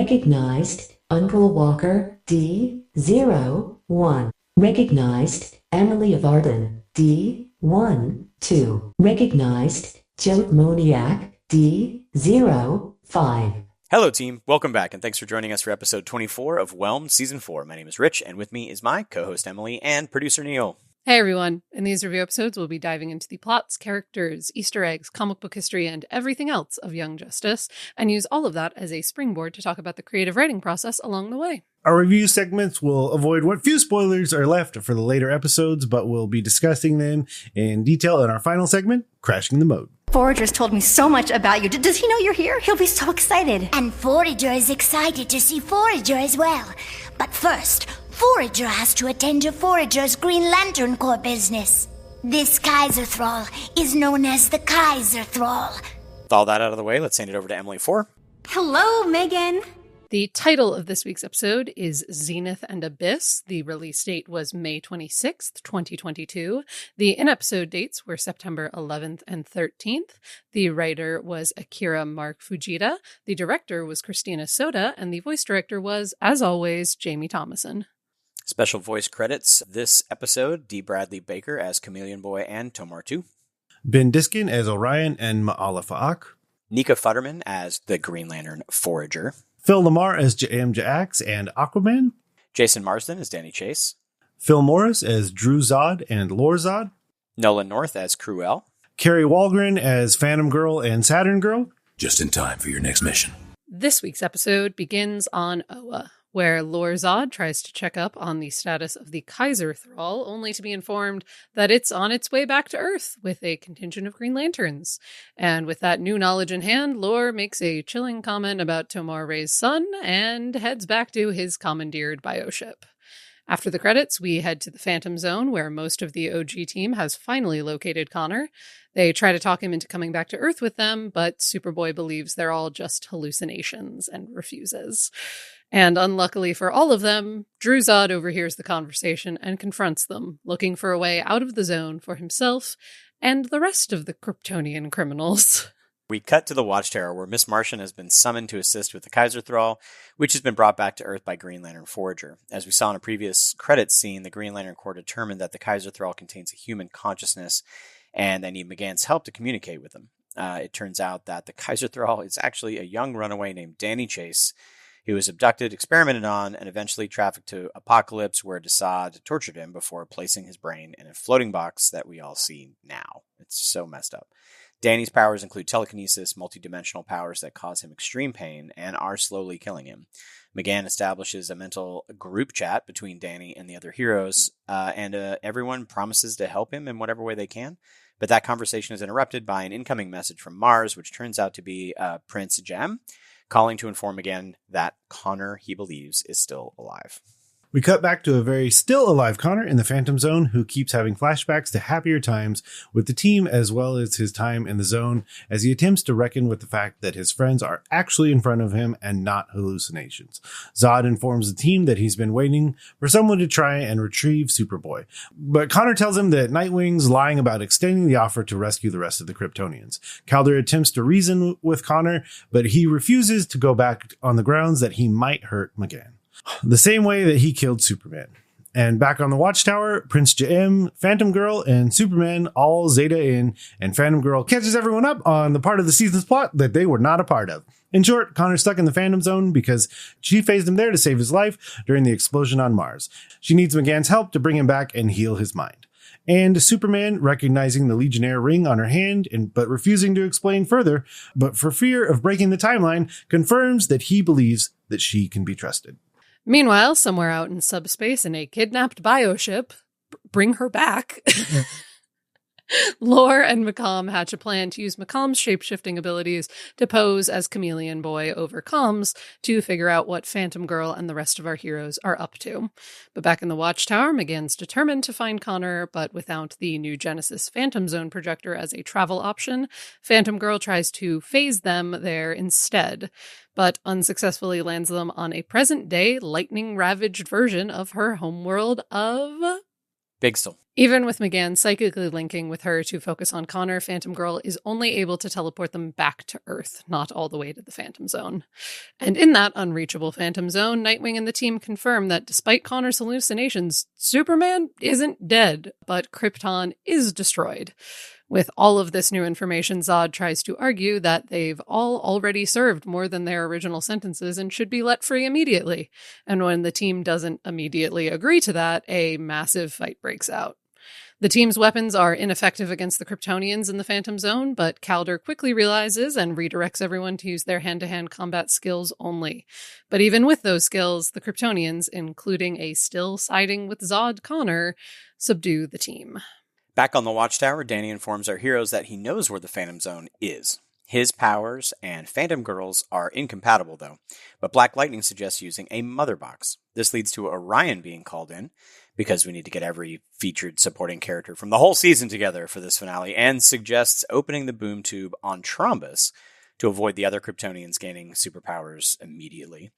Recognized, Uncle Walker, D01. Recognized, Emily of Arden, D12. Recognized, Joe Moniac, D05. Hello team, welcome back and thanks for joining us for episode 24 of Whelmed Season 4. My name is Rich and with me is my co-host Emily and producer Neil. Hey everyone, in these review episodes we'll be diving into the plots, characters, Easter eggs, comic book history, and everything else of Young Justice, and use all of that as a springboard to talk about the creative writing process along the way. Our review segments will avoid what few spoilers are left for the later episodes, but we'll be discussing them in detail in our final segment, Crashing the Mode. Forager's told me so much about you. Does he know you're here? He'll be so excited. And Forager is excited to see Forager as well. But first, Forager has to attend to Forager's Green Lantern Corps business. This Kaiser Thrall is known as the Kaiser Thrall. With all that out of the way, let's hand it over to Emily for. Hello, Megan. The title of this week's episode is Zenith and Abyss. The release date was May 26th, 2022. The in-episode dates were September 11th and 13th. The writer was Akira Mark Fujita. The director was Christina Soda. And the voice director was, as always, Jamie Thomason. Special voice credits this episode, D. Bradley Baker as Chameleon Boy and Tomartu. Ben Diskin as Orion and Ma'ala Fa'ak. Nika Futterman as the Green Lantern Forager. Phil Lamar as J.M. Jax and Aquaman. Jason Marsden as Danny Chase. Phil Morris as Drew Zod and Lore Zod. Nolan North as Cruel. Carrie Walgren as Phantom Girl and Saturn Girl. Just in time for your next mission. This week's episode begins on Oa, where Lore Zod tries to check up on the status of the Kaiser Thrall, only to be informed that it's on its way back to Earth with a contingent of Green Lanterns. And with that new knowledge in hand, Lore makes a chilling comment about Tomar Ray's son and heads back to his commandeered bioship. After the credits, we head to the Phantom Zone, where most of the OG team has finally located Connor. They try to talk him into coming back to Earth with them, but Superboy believes they're all just hallucinations and refuses. And unluckily for all of them, Drew Zod overhears the conversation and confronts them, looking for a way out of the zone for himself and the rest of the Kryptonian criminals. We cut to the Watchtower, where Miss Martian has been summoned to assist with the Kaiser Thrall, which has been brought back to Earth by Green Lantern Forager. As we saw in a previous credits scene, the Green Lantern Corps determined that the Kaiser Thrall contains a human consciousness, and they need McGann's help to communicate with him. It turns out that the Kaiser Thrall is actually a young runaway named Danny Chase, who was abducted, experimented on, and eventually trafficked to Apocalypse, where Desaad tortured him before placing his brain in a floating box that we all see now. It's so messed up. Danny's powers include telekinesis, multidimensional powers that cause him extreme pain and are slowly killing him. McGann establishes a mental group chat between Danny and the other heroes, and everyone promises to help him in whatever way they can. But that conversation is interrupted by an incoming message from Mars, which turns out to be Prince Jem, calling to inform again that Connor, he believes, is still alive. We cut back to a very still alive Connor in the Phantom Zone, who keeps having flashbacks to happier times with the team as well as his time in the zone, as he attempts to reckon with the fact that his friends are actually in front of him and not hallucinations. Zod informs the team that he's been waiting for someone to try and retrieve Superboy, but Connor tells him that Nightwing's lying about extending the offer to rescue the rest of the Kryptonians. Calder attempts to reason with Connor, but he refuses to go back on the grounds that he might hurt McGann, the same way that he killed Superman. And back on the Watchtower, Prince Jem, Phantom Girl, and Superman all Zeta in, and Phantom Girl catches everyone up on the part of the season's plot that they were not a part of. In short, Connor's stuck in the Phantom Zone because she phased him there to save his life during the explosion on Mars. She needs McGann's help to bring him back and heal his mind. And Superman, recognizing the Legionnaire ring on her hand, but refusing to explain further, but for fear of breaking the timeline, confirms that he believes that she can be trusted. Meanwhile, somewhere out in subspace in a kidnapped bioship, bring her back, Lore and McComm hatch a plan to use McComm's shape-shifting abilities to pose as Chameleon Boy overcomes to figure out what Phantom Girl and the rest of our heroes are up to. But back in the Watchtower, McGann's determined to find Connor, but without the new Genesis Phantom Zone projector as a travel option, Phantom Girl tries to phase them there instead, but unsuccessfully lands them on a present-day, lightning-ravaged version of her homeworld of Bigsel. Even with McGann psychically linking with her to focus on Connor, Phantom Girl is only able to teleport them back to Earth, not all the way to the Phantom Zone. And in that unreachable Phantom Zone, Nightwing and the team confirm that despite Connor's hallucinations, Superman isn't dead, but Krypton is destroyed. With all of this new information, Zod tries to argue that they've all already served more than their original sentences and should be let free immediately. And when the team doesn't immediately agree to that, a massive fight breaks out. The team's weapons are ineffective against the Kryptonians in the Phantom Zone, but Calder quickly realizes and redirects everyone to use their hand-to-hand combat skills only. But even with those skills, the Kryptonians, including a still siding with Zod Connor, subdue the team. Back on the Watchtower, Danny informs our heroes that he knows where the Phantom Zone is. His powers and Phantom Girl's are incompatible, though, but Black Lightning suggests using a mother box. This leads to Orion being called in, because we need to get every featured supporting character from the whole season together for this finale, and suggests opening the boom tube on Trombus to avoid the other Kryptonians gaining superpowers immediately,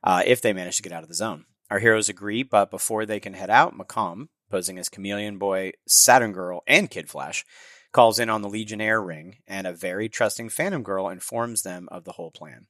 if they manage to get out of the zone. Our heroes agree, but before they can head out, Macomb, posing as Chameleon Boy, Saturn Girl, and Kid Flash, calls in on the Legionnaire ring, and a very trusting Phantom Girl informs them of the whole plan.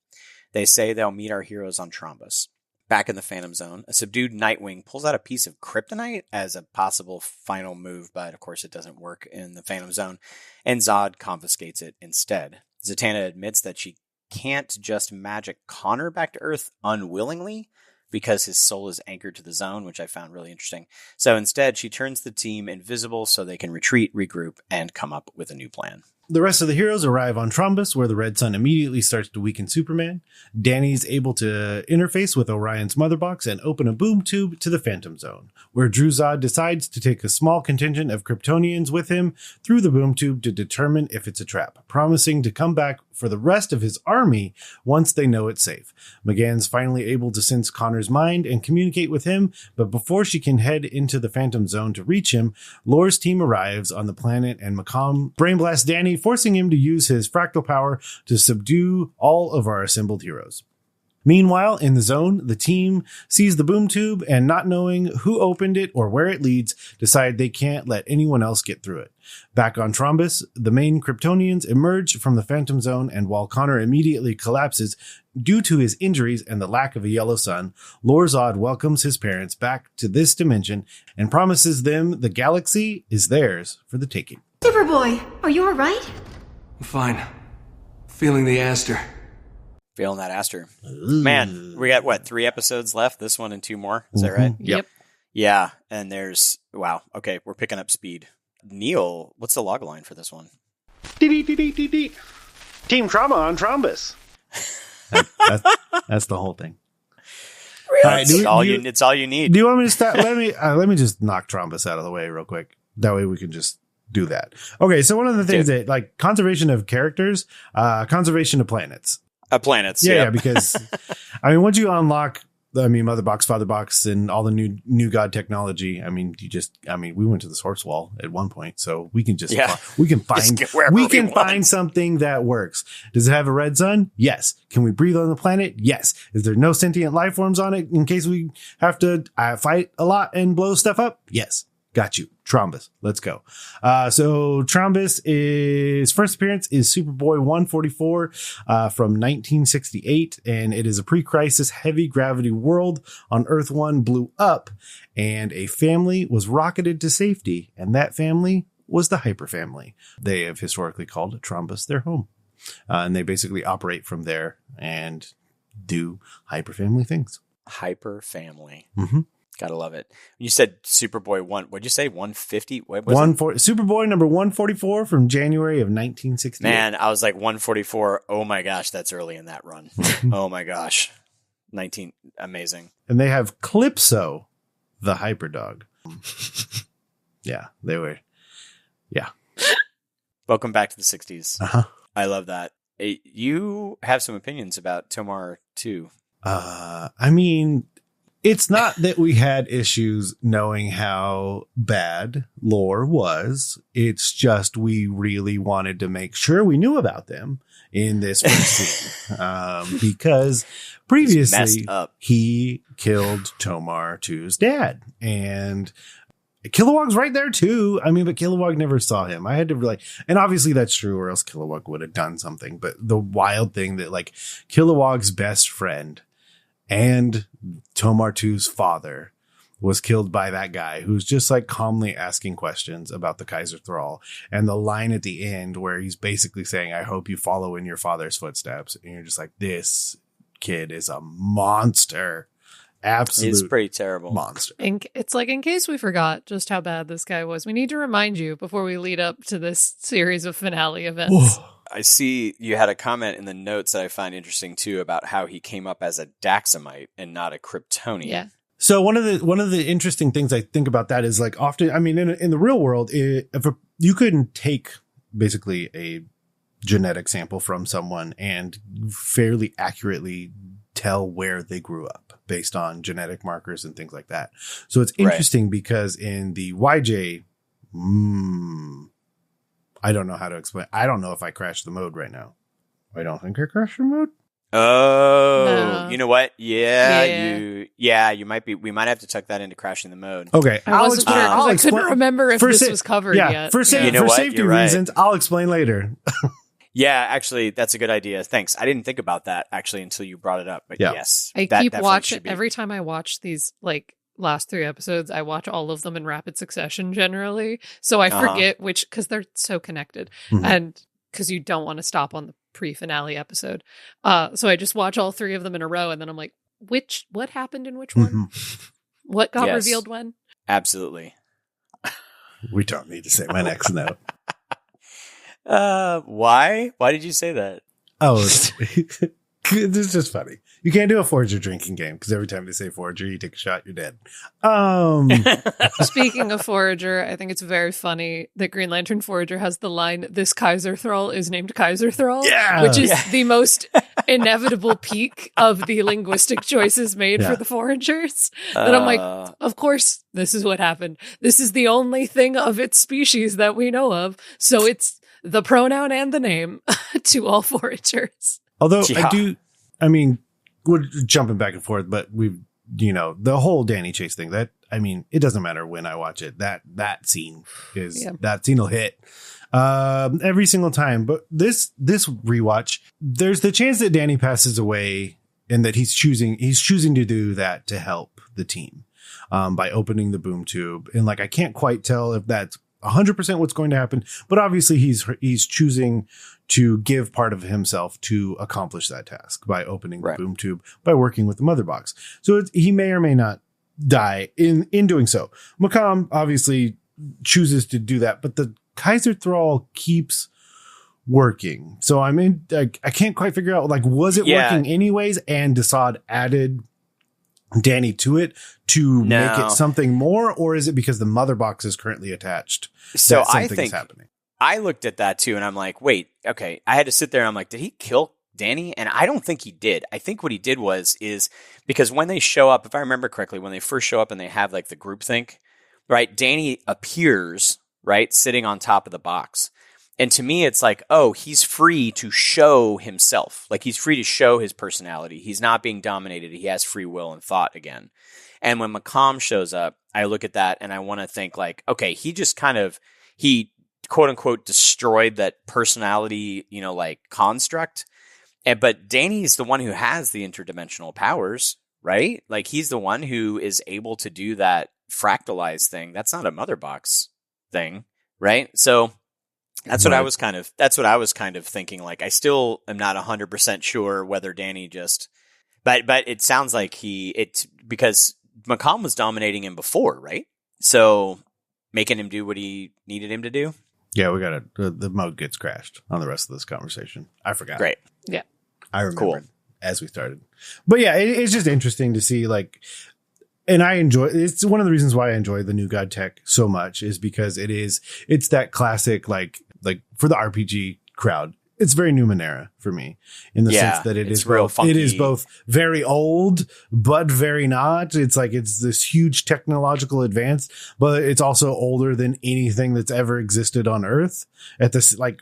They say they'll meet our heroes on Trombus. Back in the Phantom Zone, a subdued Nightwing pulls out a piece of kryptonite as a possible final move, but of course it doesn't work in the Phantom Zone, and Zod confiscates it instead. Zatanna admits that she can't just magic Connor back to Earth unwillingly, because his soul is anchored to the zone, which I found really interesting. So instead, she turns the team invisible so they can retreat, regroup, and come up with a new plan. The rest of the heroes arrive on Trombus, where the Red Sun immediately starts to weaken Superman. Danny's able to interface with Orion's mother box and open a boom tube to the Phantom Zone, where Zod decides to take a small contingent of Kryptonians with him through the boom tube to determine if it's a trap, promising to come back for the rest of his army once they know it's safe. McGann's finally able to sense Connor's mind and communicate with him, but before she can head into the Phantom Zone to reach him, Lore's team arrives on the planet and Macomb brainblasts Danny, forcing him to use his fractal power to subdue all of our assembled heroes. Meanwhile, in the zone, the team sees the boom tube and, not knowing who opened it or where it leads, decide they can't let anyone else get through it. Back on Trombus, the main Kryptonians emerge from the Phantom Zone, and while Connor immediately collapses due to his injuries and the lack of a yellow sun, Lord Zod welcomes his parents back to this dimension and promises them the galaxy is theirs for the taking. Superboy, are you alright? I'm fine. Feeling the Aster. Feeling that Aster. Man, we got, 3 episodes left? This one and 2 more. Is that right? Yep. Yeah, and there's... Wow. Okay, we're picking up speed. Neil, what's the log line for this one? Team Trauma on Trombus. That's the whole thing. Really? Right, it's all you need. Do you want me to start? Let me just knock Trombus out of the way real quick. That way we can just do that. Okay, so one of the things that, like, conservation of characters, conservation of planets. Planets. Yeah, because I mean, once you unlock, Mother Box, Father Box, and all the new God technology, we went to the source wall at one point, so we can just find something that works. Does it have a red sun? Yes. Can we breathe on the planet? Yes. Is there no sentient life forms on it in case we have to fight a lot and blow stuff up? Yes. Got you. Trombus. Let's go. So Trombus' first appearance is Superboy 144 from 1968, and it is a pre-crisis heavy gravity world on Earth 1 blew up, and a family was rocketed to safety, and that family was the Hyper family. They have historically called Trombus their home, and they basically operate from there and do Hyper family things. Hyper family. Mm-hmm. Gotta love it. You said Superboy 1. What'd you say? 150? What was Superboy number 144 from January of 1968. Man, I was like 144. Oh my gosh, that's early in that run. Oh my gosh. 19. Amazing. And they have Calypso, the Hyperdog. Yeah, they were. Yeah. Welcome back to the 60s. Uh-huh. I love that. You have some opinions about Tomar too. It's not that we had issues knowing how bad Lore was. It's just we really wanted to make sure we knew about them in this first scene. Because previously he killed Tomar 2's dad. And Kilowog's right there too. I mean, but Kilowog never saw him. I had to like, and obviously that's true, or else Kilowog would have done something. But the wild thing that like Kilowog's best friend and Tomartu's father was killed by that guy who's just like calmly asking questions about the Kaiser Thrall. And the line at the end where he's basically saying, I hope you follow in your father's footsteps. And you're just like, this kid is a monster. Absolute It's pretty terrible. Monster. It's like, in case we forgot just how bad this guy was, we need to remind you before we lead up to this series of finale events. I see you had a comment in the notes that I find interesting too about how he came up as a Daxamite and not a Kryptonian. Yeah. So one of the interesting things I think about that is like often, I mean, in the real world, you couldn't take basically a genetic sample from someone and fairly accurately tell where they grew up based on genetic markers and things like that. So it's interesting because in the YJ, I don't know how to explain. I don't know if I crashed the mode right now. I don't think I crashed the mode. Oh, No. You know what? You might be. We might have to tuck that into crashing the mode. Okay. I wasn't sure because I couldn't remember if this was covered yet. For safety reasons, I'll explain later. Yeah, actually, that's a good idea. Thanks. I didn't think about that actually until you brought it up. But yes, I keep watching. Every time I watch these like last 3 episodes, I watch all of them in rapid succession generally. So I forget which, because they're so connected, and because you don't want to stop on the pre-finale episode. So I just watch all 3 of them in a row, and then I'm like, what happened in which one? What got revealed when? Absolutely. We don't need to say my next note. Why? Why did you say that? Oh, it's just funny. You can't do a Forager drinking game because every time they say Forager, you take a shot, you're dead. Speaking of Forager, I think it's very funny that Green Lantern Forager has the line, "This Kaiser Thrall is named Kaiser Thrall," which is the most inevitable peak of the linguistic choices made for the Foragers. And I'm like, of course, this is what happened. This is the only thing of its species that we know of. So it's the pronoun and the name to all Foragers. Although we're jumping back and forth, but the whole Danny Chase thing, that, I mean, it doesn't matter when I watch it, that scene will hit every single time. But this rewatch, there's the chance that Danny passes away and that he's choosing to do that to help the team by opening the boom tube. And like, I can't quite tell if that's 100% what's going to happen, but obviously he's choosing to give part of himself to accomplish that task by opening the boom tube, by working with the mother box. So he may or may not die in doing so. Macomb obviously chooses to do that, but the Kaiser Thrall keeps working. So I can't quite figure out, like, was it working anyways? And Desaad added Danny to it to make it something more, or is it because the mother box is currently attached? So I think is happening. I looked at that too, and I'm like, wait, okay. I had to sit there and I'm like, did he kill Danny? And I don't think he did. I think what he did is because when they show up, if I remember correctly, when they first show up and they have like the groupthink, right? Danny appears, right, sitting on top of the box. And to me, it's like, oh, he's free to show himself. Like, he's free to show his personality. He's not being dominated. He has free will and thought again. And when Macomb shows up, I look at that and I want to think like, okay, he just he quote unquote destroyed that personality, like construct. But Danny's the one who has the interdimensional powers, right? Like, he's the one who is able to do that fractalized thing. That's not a mother box thing, right? So that's what I was kind of thinking. Like, I still am not 100% sure whether Danny but it sounds like because Macomb was dominating him before, right? So making him do what he needed him to do. Yeah, we got the mode gets crashed on the rest of this conversation. I forgot. Great. Yeah. I remember as we started. But yeah, it's just interesting to see, like, and it's one of the reasons why I enjoy the New God tech so much is because it's that classic, like for the RPG crowd, it's very Numenera for me in the sense that it is both very old, but very not. It's like, it's this huge technological advance, but it's also older than anything that's ever existed on Earth at this, like,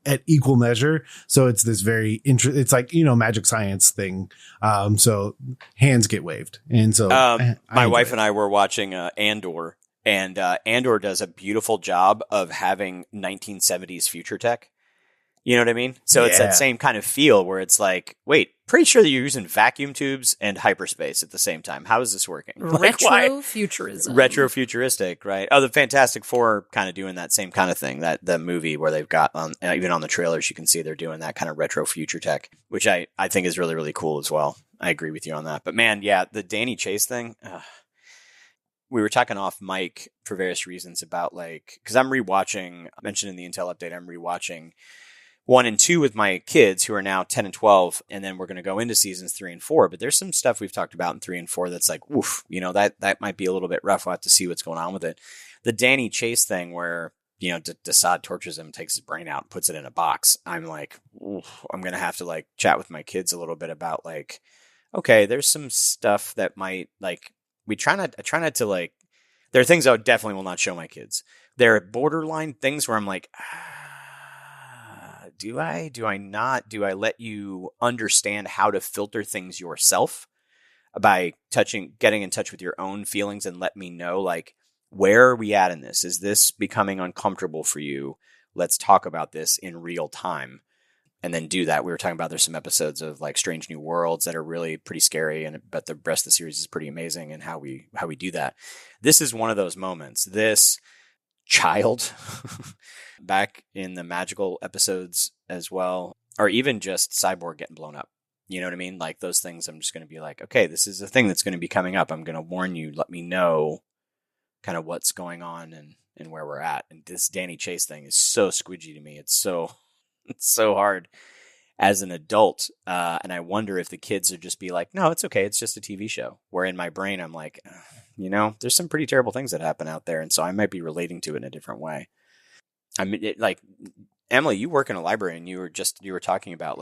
at equal measure. So it's this very it's like, magic science thing. So hands get waved. And so my wife and I were watching Andor, And Andor does a beautiful job of having 1970s future tech. You know what I mean? So it's that same kind of feel where it's like, wait, pretty sure that you're using vacuum tubes and hyperspace at the same time. How is this working? Retro-futurism. Retro-futuristic, right? Oh, the Fantastic Four kind of doing that same kind of thing. That the movie where they've got, even on the trailers, you can see they're doing that kind of retro-future tech, which I think is really, really cool as well. I agree with you on that. But man, yeah, the Danny Chase thing, we were talking off mic for various reasons about because I'm rewatching, I mentioned in the Intel update, I'm rewatching 1 and 2 with my kids who are now 10 and 12, and then we're going to go into seasons 3 and 4. But there's some stuff we've talked about in 3 and 4 that's like, woof, that might be a little bit rough. We'll have to see what's going on with it. The Danny Chase thing where, Desaad tortures him, takes his brain out, and puts it in a box. I'm like, oof, I'm going to have to chat with my kids a little bit about okay, there's some stuff that might I try not to there are things I definitely will not show my kids. There are borderline things where I'm like, do I not? Do I let you understand how to filter things yourself by getting in touch with your own feelings and let me know, where are we at in this? Is this becoming uncomfortable for you? Let's talk about this in real time and then do that. We were talking about there's some episodes of Strange New Worlds that are really pretty scary, but the rest of the series is pretty amazing and how we do that. This is one of those moments. This child back in the magical episodes as well, or even just Cyborg getting blown up. You know what I mean? Those things, I'm just going to be okay, this is a thing that's going to be coming up. I'm going to warn you, let me know kind of what's going on and where we're at. And this Danny Chase thing is so squidgy to me. It's so hard as an adult. And I wonder if the kids would just be no, it's okay. It's just a TV show. Where in my brain, I'm there's some pretty terrible things that happen out there. And so I might be relating to it in a different way. I mean, Emily, you work in a library and you were talking about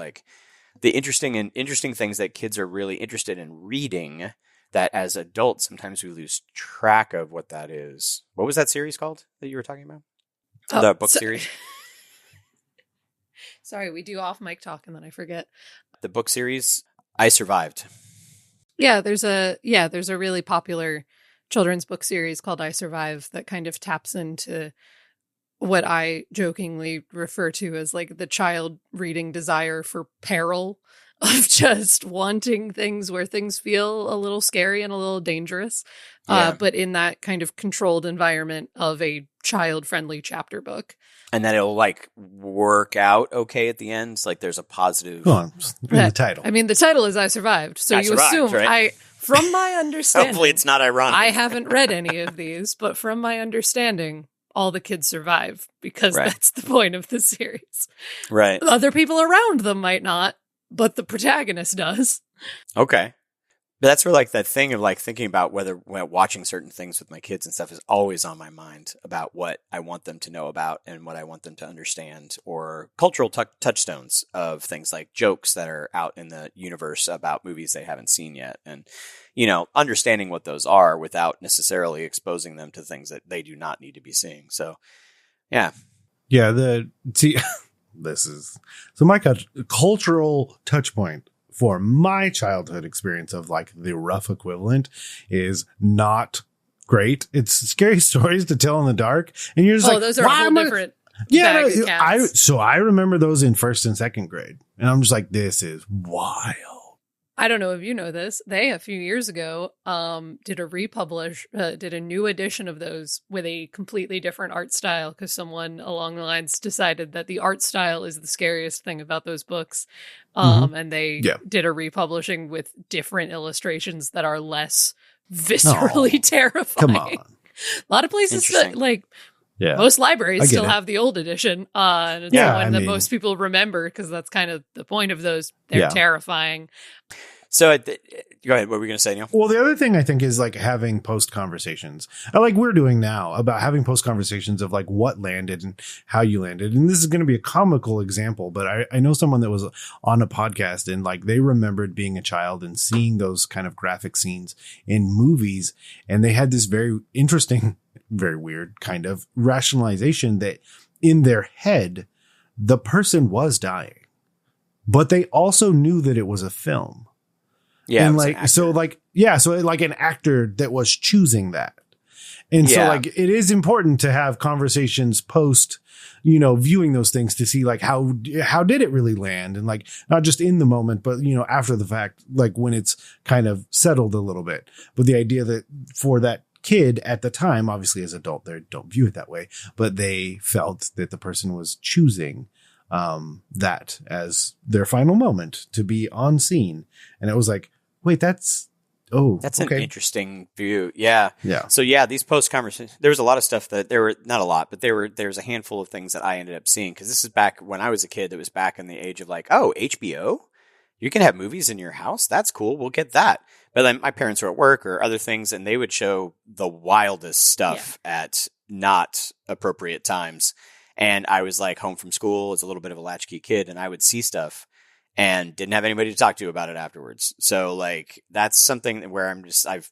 the interesting things that kids are really interested in reading that as adults, sometimes we lose track of what that is. What was that series called that you were talking about? The book series? Sorry, we do off mic talk and then I forget. The book series, I Survived. Yeah, there's a really popular children's book series called I Survive that kind of taps into what I jokingly refer to as the child reading desire for peril, of just wanting things where things feel a little scary and a little dangerous, but in that kind of controlled environment of a child-friendly chapter book. And that it'll work out okay at the end. It's there's a positive. Go on, read the title. I mean, the title is I Survived. So you assume, right? From my understanding. Hopefully it's not ironic. I haven't read any of these, but from my understanding, all the kids survive because that's the point of the series. Right. Other people around them might not, but the protagonist does. Okay. But that's where that thing of thinking about whether watching certain things with my kids and stuff is always on my mind about what I want them to know about and what I want them to understand, or cultural touchstones of things like jokes that are out in the universe about movies they haven't seen yet. And, understanding what those are without necessarily exposing them to things that they do not need to be seeing. So, yeah. Yeah. My cultural touch point for my childhood experience of the rough equivalent is not great. It's scary stories to tell in the dark. And you're just those are a whole different bag of cats. I remember those in 1st and 2nd grade. And I'm just this is wild. I don't know if you know this. They, a few years ago, did a new edition of those with a completely different art style because someone along the lines decided that the art style is the scariest thing about those books. And they did a republishing with different illustrations that are less viscerally terrifying. Come on. A lot of places that, most libraries still have the old edition. And it's the one that most people remember because that's kind of the point of those. They're terrifying. So go ahead. What were we going to say, Neil? Well, the other thing I think is having post conversations, like we're doing now, about having post conversations of what landed and how you landed. And this is going to be a comical example, but I know someone that was on a podcast and they remembered being a child and seeing those kind of graphic scenes in movies. And they had this very interesting, very weird kind of rationalization that in their head, the person was dying, but they also knew that it was a film. Yeah. And so an actor that was choosing that. And so like it is important to have conversations post, viewing those things to see like how did it really land, and like not just in the moment, but after the fact, like when it's kind of settled a little bit. But the idea that for that kid at the time, obviously as adult, they don't view it that way, but they felt that the person was choosing that as their final moment to be on scene. And it was like, wait, that's an interesting view. Yeah. So these post conversations, there was a lot of stuff that there were not a lot, but there's a handful of things that I ended up seeing. Cause this is back when I was a kid. That was back in the age of like, oh, HBO, you can have movies in your house. That's cool. We'll get that. But then my parents were at work or other things, and they would show the wildest stuff at not appropriate times. And I was like home from school as a little bit of a latchkey kid, and I would see stuff and didn't have anybody to talk to about it afterwards. So like that's something where I've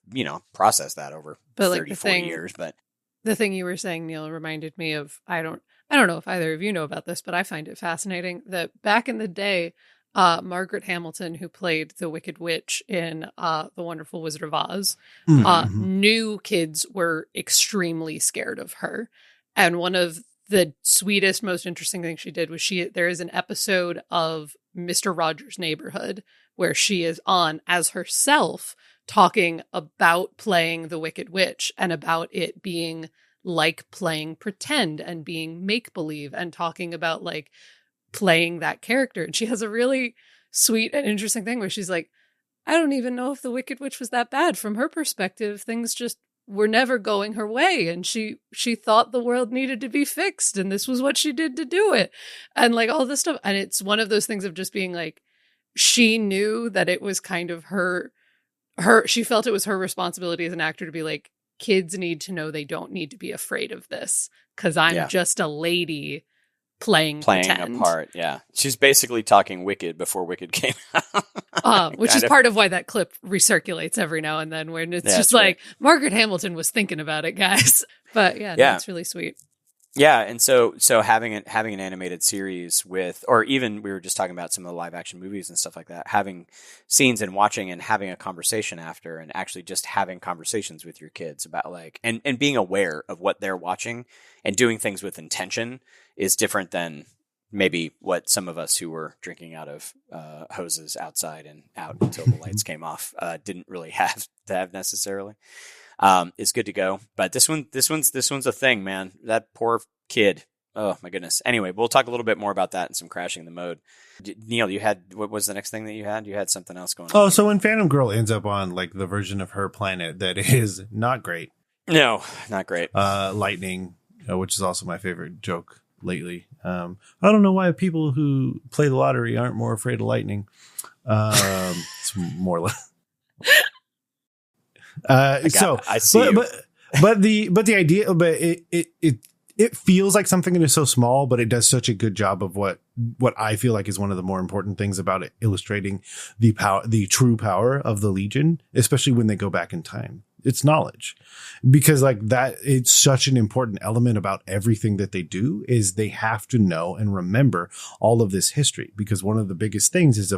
processed that over 30, 40 years. But the thing you were saying, Neil, reminded me of, I don't know if either of you know about this, but I find it fascinating that back in the day, Margaret Hamilton, who played the Wicked Witch in The Wonderful Wizard of Oz, knew kids were extremely scared of her. And one of the sweetest, most interesting things she did was there is an episode of Mr. Rogers' Neighborhood where she is on as herself talking about playing the Wicked Witch and about it being like playing pretend and being make-believe, and talking about like playing that character. And she has a really sweet and interesting thing where she's like, I don't even know if the Wicked Witch was that bad. From her perspective, things just were never going her way, and she thought the world needed to be fixed, and this was what she did to do it, and like all this stuff. And it's one of those things of just being like, she knew that it was kind of her she felt it was her responsibility as an actor to be like, kids need to know they don't need to be afraid of this because I'm just a lady playing pretend. A part. Yeah, she's basically talking Wicked before Wicked came out. Which is part of why that clip recirculates every now and then, when it's just like, right. Margaret Hamilton was thinking about it, guys. But it's really sweet. Yeah, and so having an animated series with, or even we were just talking about some of the live action movies and stuff like that, having scenes and watching and having a conversation after, and actually just having conversations with your kids about like, and being aware of what they're watching and doing things with intention is different than maybe what some of us who were drinking out of hoses outside and out until the lights came off didn't really have to have necessarily. Is good to go. But this one's a thing, man. That poor kid. Oh my goodness. Anyway, we'll talk a little bit more about that and some crashing the mode. Neil, what was the next thing that you had? You had something else going on. Oh, so when Phantom Girl ends up on like the version of her planet that is not great. No, not great. Lightning, which is also my favorite joke lately. I don't know why people who play the lottery aren't more afraid of lightning. It's more like I see but the idea, but it feels like something that is so small, but it does such a good job of what I feel like is one of the more important things about it, illustrating the true power of the Legion, especially when they go back in time. It's knowledge, because like that, it's such an important element about everything that they do is they have to know and remember all of this history, because one of the biggest things is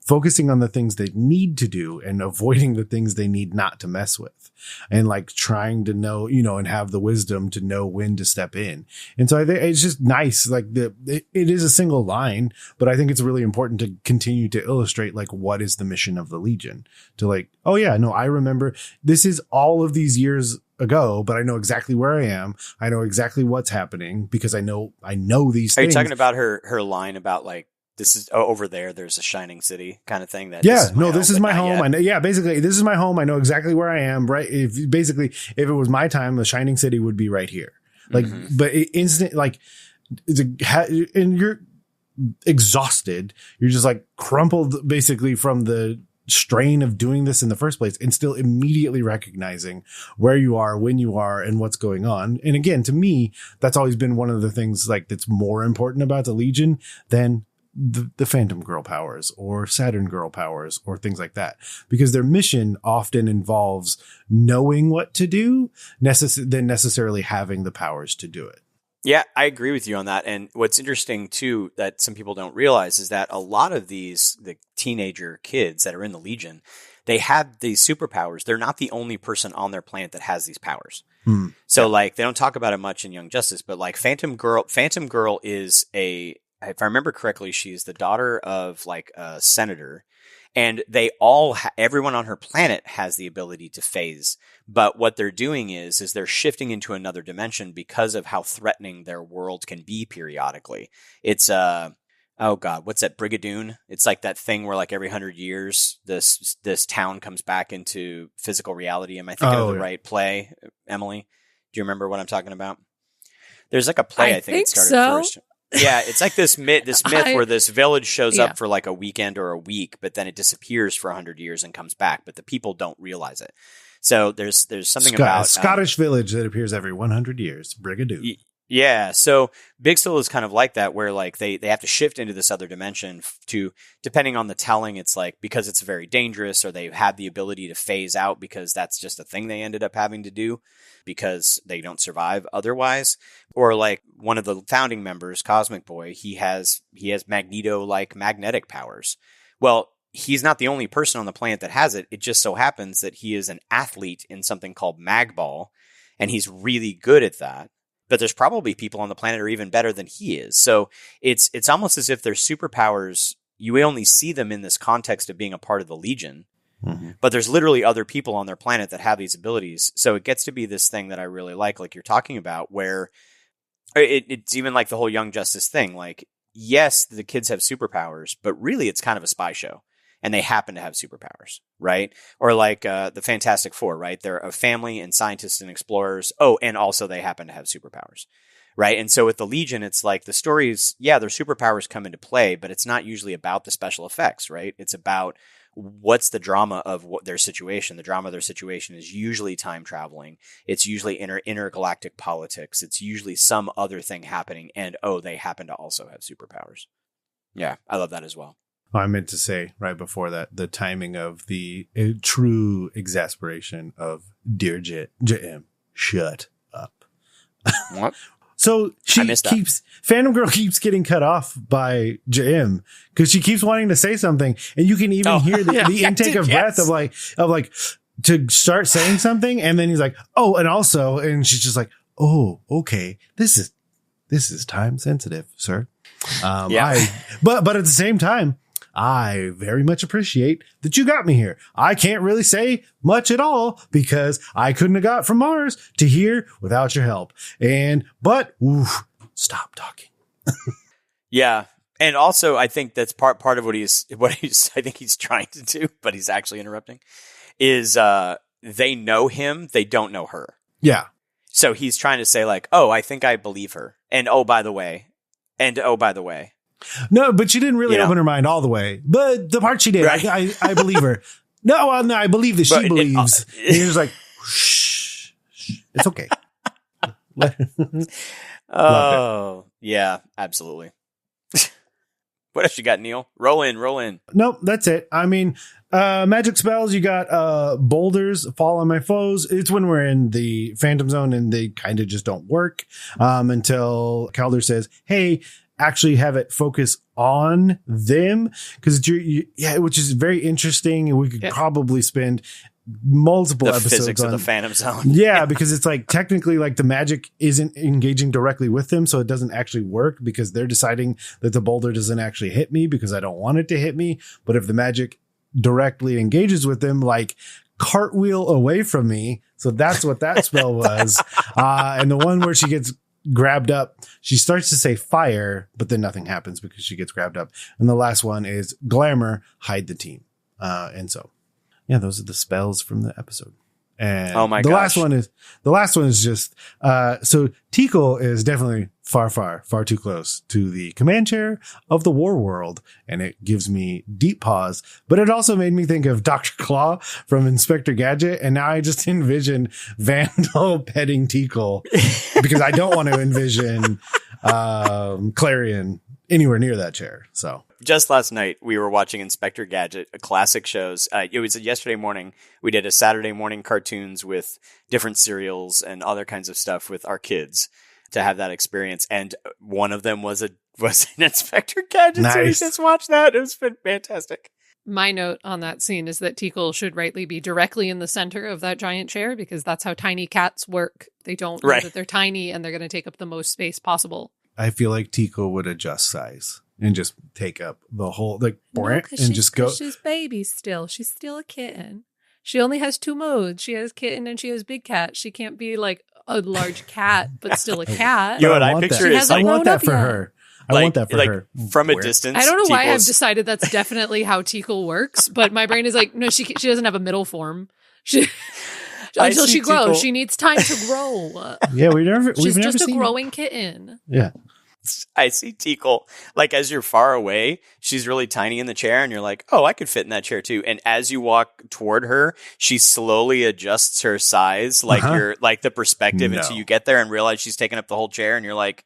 focusing on the things they need to do and avoiding the things they need not to mess with, and like trying to know, and have the wisdom to know when to step in. And so I think it's just nice. Like it is a single line, but I think it's really important to continue to illustrate like what is the mission of the Legion, to like, oh yeah, no, I remember this is all of these years ago, but I know exactly where I am. I know exactly what's happening because I know these things. Are you talking about her line about like, this is over there's a shining city kind of thing? That this is my home. I know, basically this is my home. I know exactly where I am. Right. If it was my time, the shining city would be right here. Like, but instant, like, and you're exhausted. You're just like crumpled basically from the strain of doing this in the first place, and still immediately recognizing where you are, when you are, and what's going on. And again, to me, that's always been one of the things like that's more important about the Legion than the Phantom Girl powers or Saturn Girl powers or things like that, because their mission often involves knowing what to do than necessarily having the powers to do it. Yeah, I agree with you on that. And what's interesting too, that some people don't realize, is that a lot of the teenager kids that are in the Legion, they have these superpowers. They're not the only person on their planet that has these powers. So like, they don't talk about it much in Young Justice, but like Phantom Girl is if I remember correctly, she's the daughter of like a senator, and they all, everyone on her planet has the ability to phase. But what they're doing is they're shifting into another dimension because of how threatening their world can be periodically. It's, oh God, what's that? Brigadoon? It's like that thing where like every 100 years, this town comes back into physical reality. Am I thinking of the right play, Emily? Do you remember what I'm talking about? There's like a play, I think it started first. Yeah, it's like this myth where this village shows up for like a weekend or a week, but then it disappears for 100 years and comes back, but the people don't realize it. So there's something about a Scottish village that appears every 100 years, Brigadoon. Yeah, so Big Soul is kind of like that, where like they have to shift into this other dimension to, depending on the telling, it's like because it's very dangerous, or they have the ability to phase out because that's just a thing they ended up having to do because they don't survive otherwise. Or like one of the founding members, Cosmic Boy, he has Magneto like magnetic powers. Well, he's not the only person on the planet that has it. It just so happens that he is an athlete in something called Magball, and he's really good at that. But there's probably people on the planet who are even better than he is. So it's almost as if their superpowers, you only see them in this context of being a part of the Legion. But there's literally other people on their planet that have these abilities. So it gets to be this thing that I really like you're talking about, where it's even like the whole Young Justice thing. Like, yes, the kids have superpowers, but really it's kind of a spy show. And they happen to have superpowers, right? Or like the Fantastic Four, right? They're a family and scientists and explorers. Oh, and also they happen to have superpowers, right? And so with the Legion, it's like the stories, yeah, their superpowers come into play, but it's not usually about the special effects, right? It's about what's the drama of their situation. The drama of their situation is usually time traveling. It's usually intergalactic politics. It's usually some other thing happening. And they happen to also have superpowers. Yeah, I love that as well. I meant to say right before that, the timing of the true exasperation of Dear JM, shut up. What? So Phantom Girl keeps getting cut off by JM because she keeps wanting to say something, and you can even hear the intake of breath of like to start saying something, and then he's like, oh, and also, and she's just like, oh, okay, this is time sensitive, sir. But at the same time, I very much appreciate that you got me here. I can't really say much at all because I couldn't have got from Mars to here without your help. Stop talking. Yeah. And also I think that's part of what he's I think he's trying to do, but he's actually interrupting, is they know him, they don't know her. Yeah. So he's trying to say like, oh, I think I believe her. And oh, by the way. No, but she didn't really open her mind all the way. But the part she did, right. I believe her. No, I believe that she believes. And he was like, shh, it's okay. Oh, yeah, absolutely. What else you got, Neil? Roll in. Nope, that's it. I mean, magic spells, you got boulders fall on my foes. It's when we're in the Phantom Zone and they kind of just don't work until Calder says, hey, actually have it focus on them, because which is very interesting, and we could probably spend multiple episodes physics on of the Phantom Zone. Yeah, because it's like technically like the magic isn't engaging directly with them, so it doesn't actually work because they're deciding that the boulder doesn't actually hit me because I don't want it to hit me. But if the magic directly engages with them, like cartwheel away from me. So that's what that spell was. And the one where she gets grabbed up, she starts to say fire, but then nothing happens because she gets grabbed up. And the last one is glamour, hide the team. And so, yeah, those are the spells from the episode. And the last one is just, so Tikal is definitely far too close to the command chair of the war world. And it gives me deep pause, but it also made me think of Dr. Claw from Inspector Gadget. And now I just envision Vandal petting Tikal because I don't want to envision, Clarion anywhere near that chair. So just last night we were watching Inspector Gadget, a classic shows. It was yesterday morning. We did a Saturday morning cartoons with different serials and other kinds of stuff with our kids to have that experience. And one of them was an Inspector Gadget. Nice. So we just watched that. It was fantastic. My note on that scene is that Teakle should rightly be directly in the center of that giant chair because that's how tiny cats work. They don't know that they're tiny and they're going to take up the most space possible. I feel like Teakle would adjust size and just take up the whole, like, and just go. She's baby still. She's still a kitten. She only has 2 modes. She has kitten and she has big cat. She can't be like a large cat, but still a cat. You know what I picture is I want that for her. I want that for her. From a distance. I don't know why I've decided that's definitely how Teakle works, but my brain is like, no, she doesn't have a middle form. Until she grows, Teakle. She needs time to grow. Yeah, She's never just seen a growing kitten. Yeah. I see Teakle, like, as you're far away, she's really tiny in the chair, and you're like, oh, I could fit in that chair too. And as you walk toward her, she slowly adjusts her size, like you're like the perspective until you get there and realize she's taking up the whole chair, and you're like,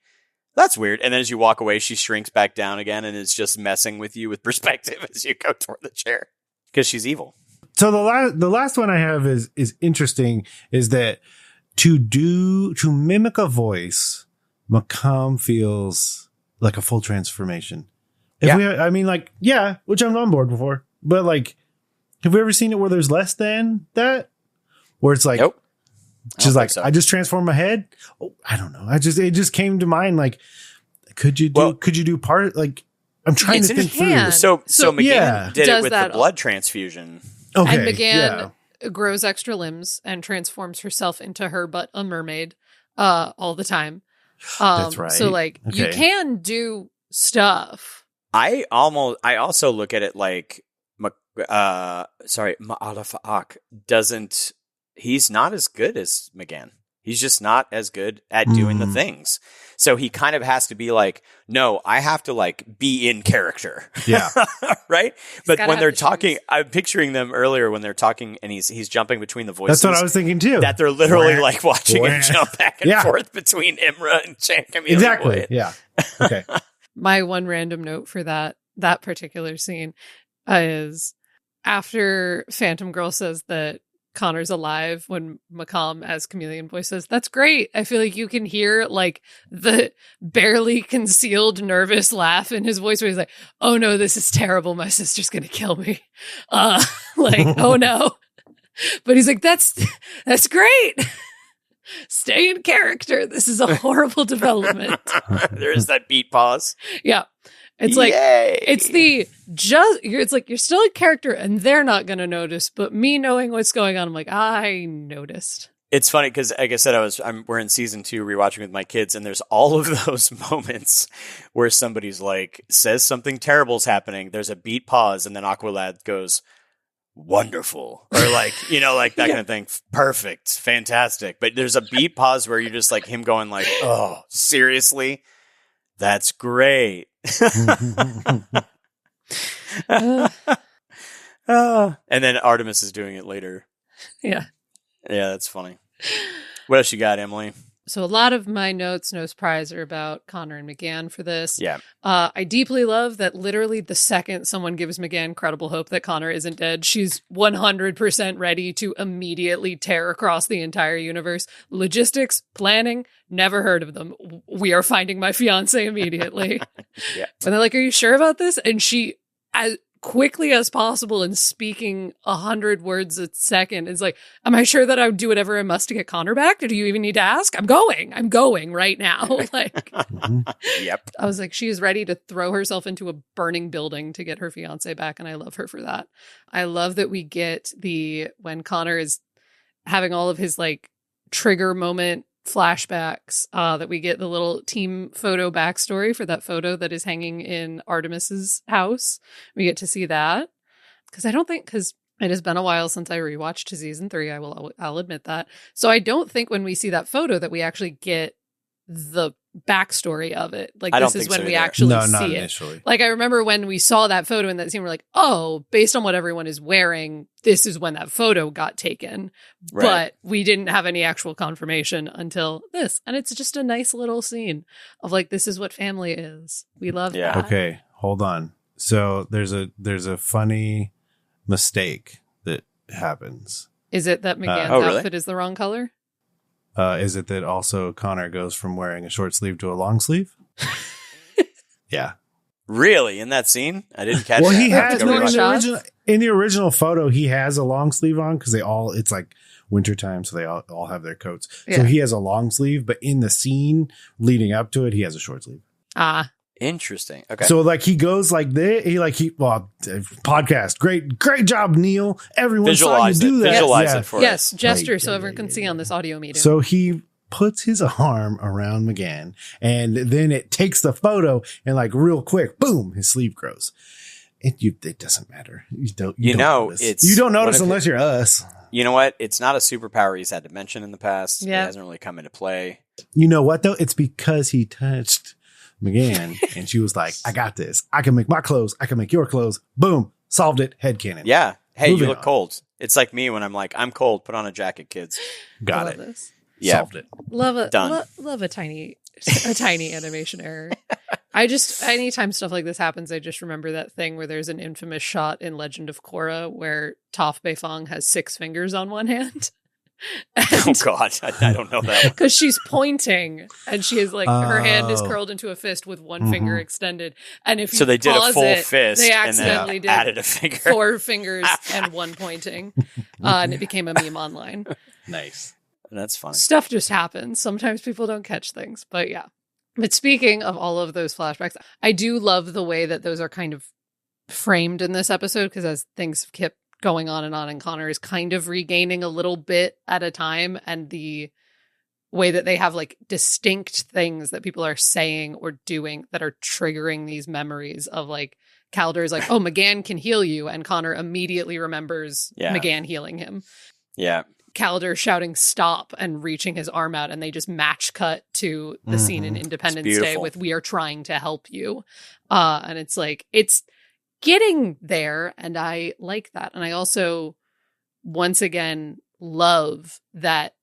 that's weird. And then as you walk away, she shrinks back down again and is just messing with you with perspective as you go toward the chair because she's evil. So the last one I have is interesting, is that to mimic a voice, Macomb feels like a full transformation. Which I'm on board before, but like, have we ever seen it where there's less than that? Where it's like, nope. She's like, so. I just transformed my head. Oh, I don't know. it just came to mind. Like, could you do part? Like, I'm trying to think through. So McGann did it with the blood transfusion. Okay. And McGann grows extra limbs and transforms herself into her, but a mermaid, all the time. That's right. So like, you can do stuff. I also look at it like, Ma'alafa'ak doesn't. He's not as good as McGann. He's just not as good at doing the things. So he kind of has to be like, no, I have to like be in character. Yeah. Right. But when they're talking, I'm picturing them earlier when they're talking and he's jumping between the voices. That's what I was thinking too. That they're literally like watching him jump back and forth between Imra and Chameleon. Exactly. Wood. Yeah. Okay. My one random note for that particular scene is after Phantom Girl says that Connor's alive, when Macomb as Chameleon Boy says, that's great. I feel like you can hear like the barely concealed nervous laugh in his voice where he's like, oh no, this is terrible. My sister's going to kill me. Like, oh no. But he's like, that's great. Stay in character. This is a horrible development. There is that beat pause. Yeah. It's like, it's like you're still in character and they're not going to notice, but me knowing what's going on, I'm like, I noticed. It's funny because, like I said, we're in season 2 rewatching with my kids, and there's all of those moments where somebody's like, says something terrible's happening. There's a beat pause, and then Aqualad goes, wonderful, or like, like that kind of thing. Perfect. Fantastic. But there's a beat pause where you're just like him going like, oh, seriously? That's great. And then Artemis is doing it later. Yeah, that's funny. What else you got, Emily? So a lot of my notes, no surprise, are about Connor and McGann for this. Yeah. I deeply love that literally the second someone gives McGann credible hope that Connor isn't dead, she's 100% ready to immediately tear across the entire universe. Logistics, planning, never heard of them. We are finding my fiance immediately. Yeah. And they're like, are you sure about this? And she, as quickly as possible and speaking 100 words a second, is like, am I sure that I would do whatever I must to get Connor back? Do you even need to ask? I'm going right now. Like, yep. I was like, she is ready to throw herself into a burning building to get her fiance back. And I love her for that. I love that we get when Connor is having all of his like trigger moment flashbacks, that we get the little team photo backstory for that photo that is hanging in Artemis's house. We get to see that because it has been a while since I rewatched season 3. I'll admit that. So I don't think when we see that photo that we actually get the backstory of it. Like, this is when we actually see it. Initially. Like, I remember when we saw that photo in that scene, we're like, oh, based on what everyone is wearing, this is when that photo got taken. Right. But we didn't have any actual confirmation until this. And it's just a nice little scene of like, this is what family is. We love that. Okay, hold on. So there's a funny mistake that happens. Is it that McGann's outfit is the wrong color? Is it that also Connor goes from wearing a short sleeve to a long sleeve? Yeah. Really? In that scene? I didn't catch Well, that. he I have has to go more rewatch it. shots. in the original photo, he has a long sleeve on because it's like wintertime, so they all have their coats. So Yeah. he has a long sleeve, but in the scene leading up to it, he has a short sleeve. Ah, Interesting. Okay. So like he goes like this, podcast. Great job, Neil. Everyone Visualize saw you do it. that. Visualize Yeah. it for yes, us. gesture Right, so yeah, everyone yeah, can yeah, see yeah. on this audio meeting. So he puts his arm around McGann, and then it takes the photo, and like real quick, boom, his sleeve grows. It doesn't matter. You don't notice. You don't notice unless you're us. You know what? It's not a superpower he's had to mention in the past. Yeah. It hasn't really come into play. You know what though? It's because he touched McGann, and she was like, "I got this. I can make my clothes. I can make your clothes. Boom, solved it. Headcanon. Yeah. Hey, Moving you look on. cold. It's like me when I'm like, I'm cold. Put on a jacket, kids. Got Love it. this. Yeah. Solved it. Love a Done. love a tiny animation error. Anytime stuff like this happens, I just remember that thing where there's an infamous shot in Legend of Korra where Toph Beifong has 6 fingers on one hand. Oh God, I don't know that one. Because she's pointing and she is like her hand is Oh. curled into a fist with one finger extended. And if you So they did a pause full it, fist they and accidentally then added a finger. 4 fingers and 1 pointing. And it became a meme online. Nice. That's funny. Stuff just happens. Sometimes people don't catch things, but yeah. But speaking of all of those flashbacks, I do love the way that those are kind of framed in this episode, because as things kept going on, and Connor is kind of regaining a little bit at a time, and the way that they have like distinct things that people are saying or doing that are triggering these memories of like Calder is like, oh, McGann can heal you, and Connor immediately remembers McGann healing him. Yeah. Calder shouting stop and reaching his arm out, and they just match cut to the scene in Independence Day beautiful. with we are trying to help you. And it's like, it's getting there, and I like that. And I also, once again, love that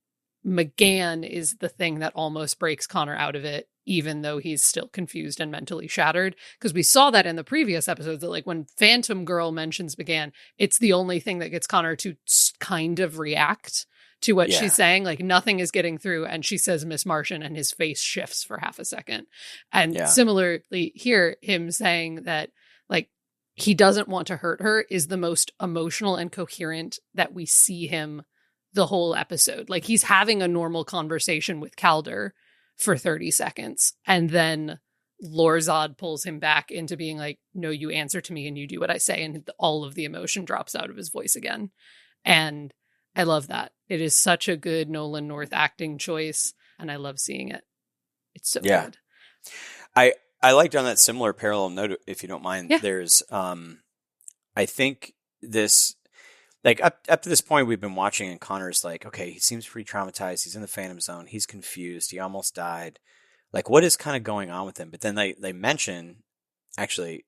McGann is the thing that almost breaks Connor out of it, even though he's still confused and mentally shattered. Because we saw that in the previous episodes, that like when Phantom Girl mentions McGann, it's the only thing that gets Connor to kind of react to what Yeah. she's saying. Like nothing is getting through, and she says Miss Martian, and his face shifts for half a second. And Yeah. similarly here, him saying that like he doesn't want to hurt her is the most emotional and coherent that we see him the whole episode. Like he's having a normal conversation with Calder for 30 seconds, and then Lorzod pulls him back into being like, no, you answer to me and you do what I say, and all of the emotion drops out of his voice again. And I love that. It is such a good Nolan North acting choice, and I love seeing it. It's so good. I liked on that similar parallel note, if you don't mind, Yeah. there's I think this, like up to this point we've been watching, and Connor's like, okay, he seems pretty traumatized, he's in the Phantom Zone, he's confused, he almost died, like what is kind of going on with him? But then they mention, actually,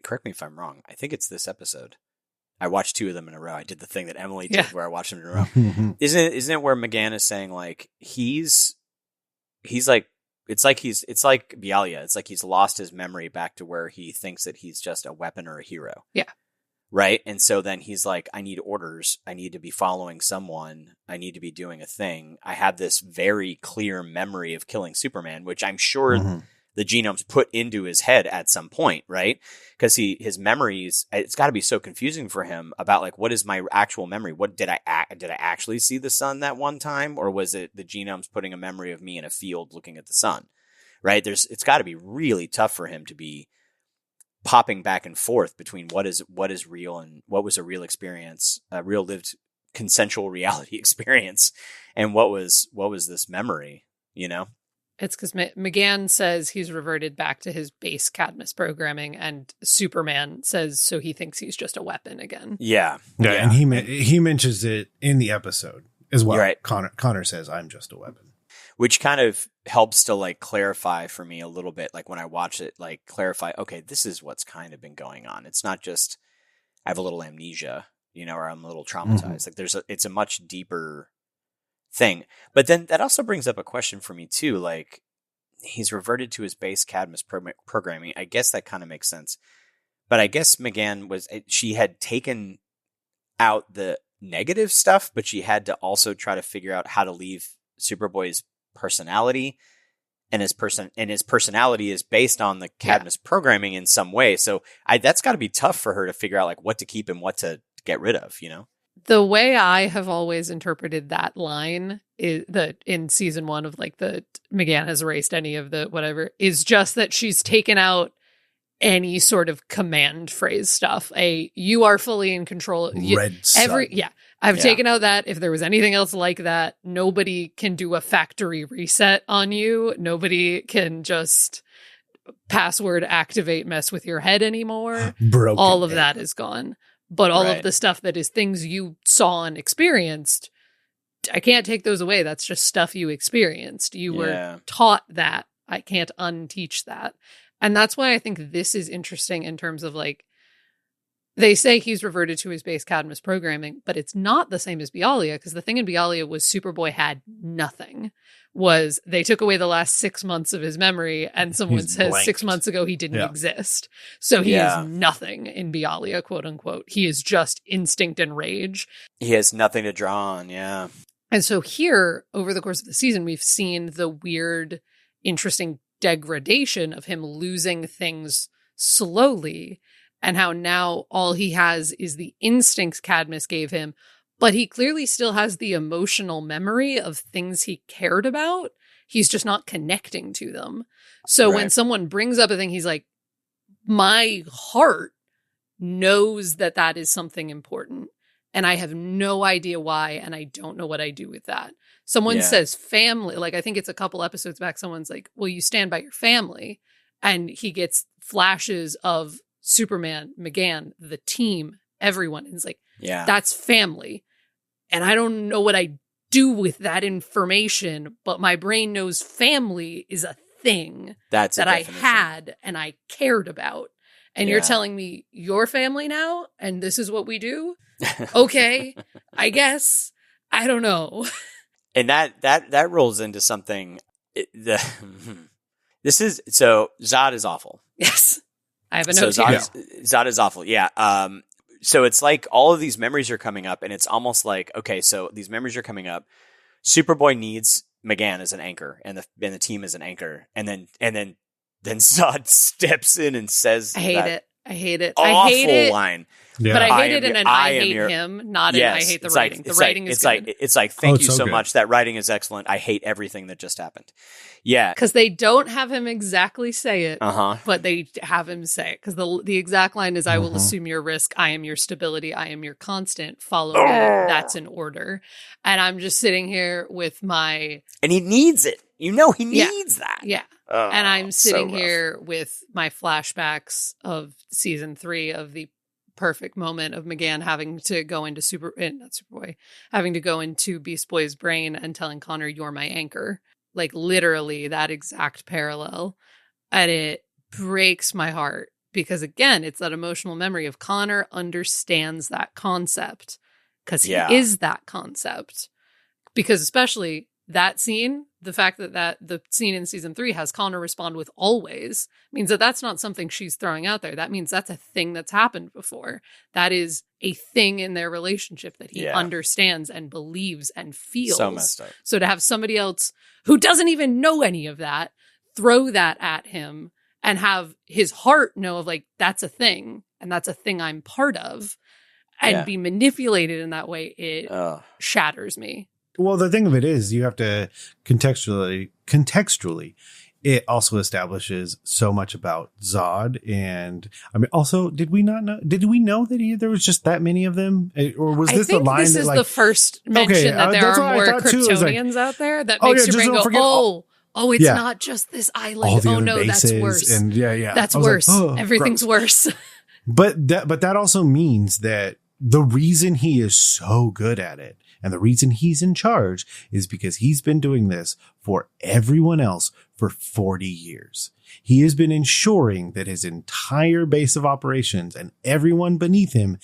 correct me if I'm wrong, I think it's this episode, I watched 2 of them in a row. I did the thing that Emily did where I watched them in a row. Isn't it where McGann is saying like he's like, it's like Bialia. It's like he's lost his memory back to where he thinks that he's just a weapon or a hero. Yeah. Right. And so then he's like, I need orders. I need to be following someone. I need to be doing a thing. I have this very clear memory of killing Superman, which I'm sure the genome's put into his head at some point, right? Because his memories, it's got to be so confusing for him about like, what is my actual memory? What did I actually see the sun that one time, or was it the genome's putting a memory of me in a field looking at the sun, right? It's got to be really tough for him to be popping back and forth between what is real and what was a real experience, a real lived consensual reality experience, and what was this memory, you know? It's because McGann says he's reverted back to his base Cadmus programming, and Superman says so he thinks he's just a weapon again. Yeah. And he mentions it in the episode as well. Right. Connor says, I'm just a weapon. Which kind of helps to like clarify for me a little bit, like when I watch it, like clarify, okay, this is what's kind of been going on. It's not just I have a little amnesia, you know, or I'm a little traumatized. Like it's a much deeper thing. But then that also brings up a question for me too. Like he's reverted to his base Cadmus programming. I guess that kind of makes sense. But I guess McGann she had taken out the negative stuff, but she had to also try to figure out how to leave Superboy's personality. and his personality is based on the Cadmus programming in some way. So that's got to be tough for her to figure out like what to keep and what to get rid of, you know? The way I have always interpreted that line is that in season 1 of like the McGann has erased any of the whatever is just that she's taken out any sort of command phrase stuff. You are fully in control. Red sun. I've taken out that. If there was anything else like that, nobody can do a factory reset on you. Nobody can just password activate, mess with your head anymore. Broken all of head. that is gone. But all of the stuff that is things you saw and experienced, I can't take those away. That's just stuff you experienced. You were taught that. I can't unteach that. And that's why I think this is interesting in terms of like, they say he's reverted to his base Cadmus programming, but it's not the same as Bialia, because the thing in Bialia was Superboy had nothing. Was they took away the last 6 months of his memory, and someone He's says blanked. 6 months ago he didn't exist. So he is nothing in Bialia, quote unquote. He is just instinct and rage. He has nothing to draw on, yeah. And so here, over the course of the season, we've seen the weird, interesting degradation of him losing things slowly, and how now all he has is the instincts Cadmus gave him, but he clearly still has the emotional memory of things he cared about. He's just not connecting to them. So when someone brings up a thing, he's like, my heart knows that that is something important, and I have no idea why, and I don't know what I do with that. Someone says family, like I think it's a couple episodes back, someone's like, well, you stand by your family, and he gets flashes of Superman, McGann, the team, everyone. And it's like, that's family. And I don't know what I do with that information, but my brain knows family is a thing that I had and I cared about. And you're telling me your family now, and this is what we do? Okay, I guess. I don't know. And that rolls into something. This is so Zod is awful. Yes. I have a So note here. Zod is awful. Yeah. So it's like all of these memories are coming up, and it's almost like, okay, so these memories are coming up. Superboy needs McGann as an anchor, and the team as an anchor, and then Zod steps in and says, I hate it. Awful I hate it. line. Yeah. But I hate it am in an your- I I am hate your- him, not in I hate the it's writing. like- The it's writing like, is it's good. like it's like thank it's you so so good. much. That writing is excellent. I hate everything that just happened. Yeah. Because they don't have him exactly say it, Uh-huh. but they have him say it. Because the exact line is, I will assume your risk. I am your stability. I am your constant. Follow me. That's an order. And I'm just sitting here with my... And he needs it. You know he needs that. Yeah. Oh, And I'm sitting so rough. here with my flashbacks of season 3 of the perfect moment of McGann having to go into having to go into Beast Boy's brain and telling Connor, you're my anchor. Like literally that exact parallel. And it breaks my heart because again, it's that emotional memory of Connor understands that concept because he is that concept. Because especially that scene, the fact that the scene in season 3 has Connor respond with always means that that's not something she's throwing out there. That means that's a thing that's happened before. That is a thing in their relationship that he understands and believes and feels. So messed up. So to have somebody else who doesn't even know any of that throw that at him and have his heart know of like, that's a thing and that's a thing I'm part of and be manipulated in that way, it shatters me. Well, the thing of it is, you have to contextually, it also establishes so much about Zod. And I mean, also, did we know that there was just that many of them? Or was this the line this that is like, the first mention that there that's are what I more thought, too. It was like, Kryptonians out there that makes your just brain don't go, forget it's Yeah. not just this all island. the Oh other no, that's bases worse. And That's I was worse. like, oh, Everything's gross. worse. But that also means that the reason he is so good at it and the reason he's in charge is because he's been doing this for everyone else for 40 years. He has been ensuring that his entire base of operations and everyone beneath him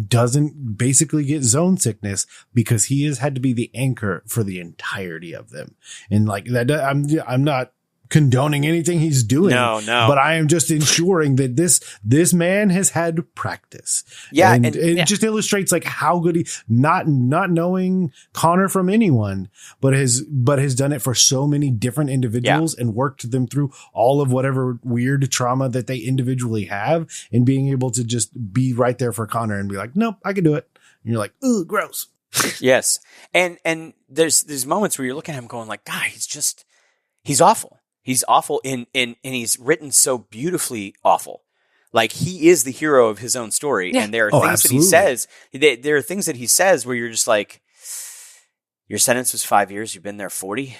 doesn't basically get zone sickness because he has had to be the anchor for the entirety of them. And like that, I'm not condoning anything he's doing. No. But I am just ensuring that this man has had practice. Yeah, and and- it just illustrates like how good he not knowing Connor from anyone, but has done it for so many different individuals and worked them through all of whatever weird trauma that they individually have, and being able to just be right there for Connor and be like, nope, I can do it. And you're like, ooh, gross. Yes. And there's moments where you're looking at him going like, God, he's awful. He's awful and he's written so beautifully awful. Like he is the hero of his own story. Yeah. And there are things absolutely. that he says, there are things that he says where you're just like, your sentence was 5 years. You've been there 40.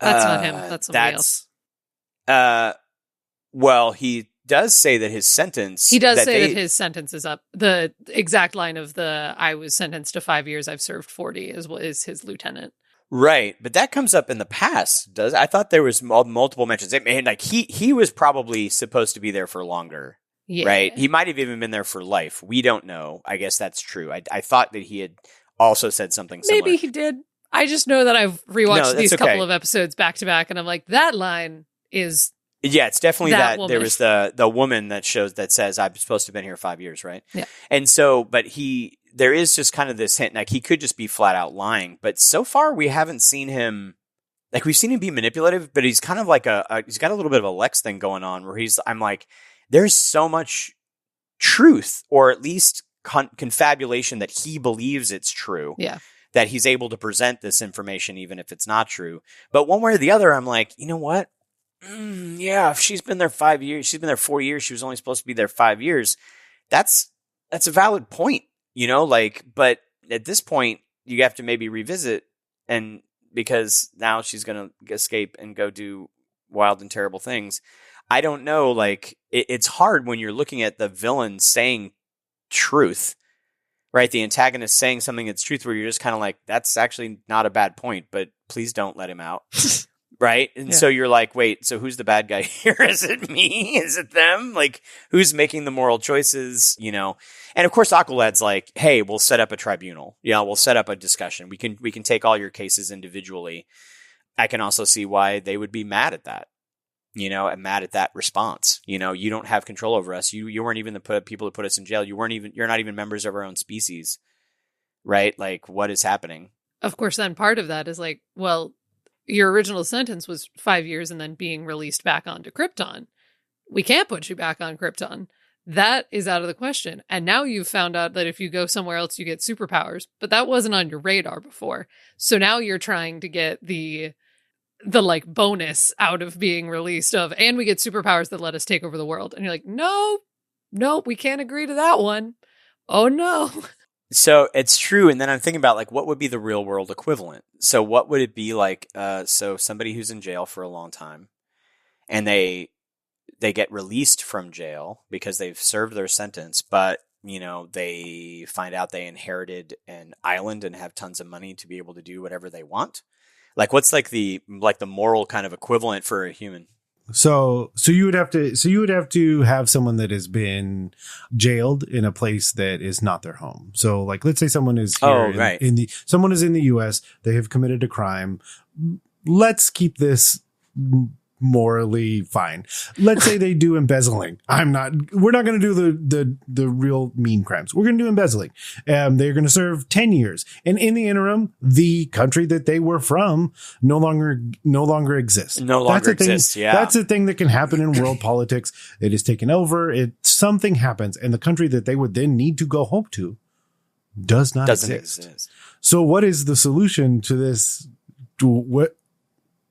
That's not him. That's somebody else. Well, he does say that his sentence. He does say that his sentence is up. The exact line of I was sentenced to 5 years, I've served 40 is his lieutenant. Right, but that comes up in the past. I thought there was multiple mentions. Like he was probably supposed to be there for longer. Yeah. Right? He might have even been there for life. We don't know. I guess that's true. I thought that he had also said something similar. Maybe he did. I just know that I've rewatched these okay. couple of episodes back to back, and I'm like, that line is. Yeah, it's definitely that. woman. There was the woman that says I'm supposed to have been here 5 years, right? Yeah. And so, but there is just kind of this hint, like he could just be flat out lying. But so far, we haven't seen him. Like we've seen him be manipulative, but he's kind of like he's got a little bit of a Lex thing going on, where I'm like, there's so much truth, or at least confabulation that he believes it's true. Yeah. That he's able to present this information, even if it's not true. But one way or the other, I'm like, you know what? Yeah, if she's been there 5 years, she's been there 4 years, she was only supposed to be there 5 years. That's a valid point, like, but at this point you have to maybe revisit, and because now she's going to escape and go do wild and terrible things. I don't know. Like it's hard when you're looking at the villain saying truth, right? The antagonist saying something that's truth, where you're just kind of like, that's actually not a bad point, but please don't let him out. Right. And so you're like, wait, so who's the bad guy here? Is it me? Is it them? Like, who's making the moral choices? And of course, Aqualad's like, hey, we'll set up a tribunal. Yeah, we'll set up a discussion. We can take all your cases individually. I can also see why they would be mad at that, and mad at that response. You don't have control over us. You weren't even the people who put us in jail. You're not even members of our own species. Right. Like, what is happening? Of course, then part of that is like, well, your original sentence was 5 years and then being released back onto Krypton. We can't put you back on Krypton. That is out of the question. And now you've found out that if you go somewhere else, you get superpowers, but that wasn't on your radar before. So now you're trying to get the like bonus out of being released and we get superpowers that let us take over the world. And you're like, no, we can't agree to that one. Oh no. So it's true. And then I'm thinking about like, what would be the real world equivalent? So what would it be like? So somebody who's in jail for a long time and they get released from jail because they've served their sentence, but they find out they inherited an island and have tons of money to be able to do whatever they want. Like what's like the moral kind of equivalent for a human? So you would have to have someone that has been jailed in a place that is not their home. So like, let's say someone is here someone is in the US, they have committed a crime. Let's keep this morally fine. Let's say they do embezzling. We're not going to do the real mean crimes. We're going to do embezzling. They're going to serve 10 years. And in the interim, the country that they were from no longer exists. Yeah. That's a thing that can happen in world politics. It is taken over. Something happens, and the country that they would then need to go home to doesn't exist. So what is the solution to this?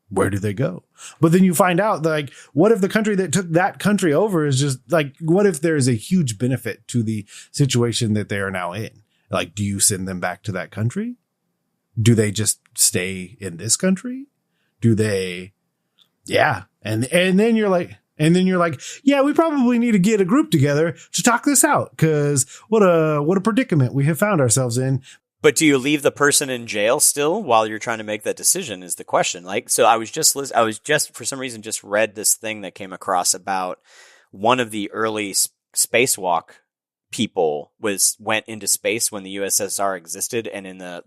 Where do they go? But then you find out, like, what if the country that took that country over is just like, what if there is a huge benefit to the situation that they are now in? Like, do you send them back to that country? Do they just stay in this country? Do they? Yeah. And then you're like, yeah, we probably need to get a group together to talk this out, because what a predicament we have found ourselves in. But do you leave the person in jail still while you're trying to make that decision is the question. Like, so I was just for some reason just read this thing that came across about one of the early spacewalk people went into space when the USSR existed. And in the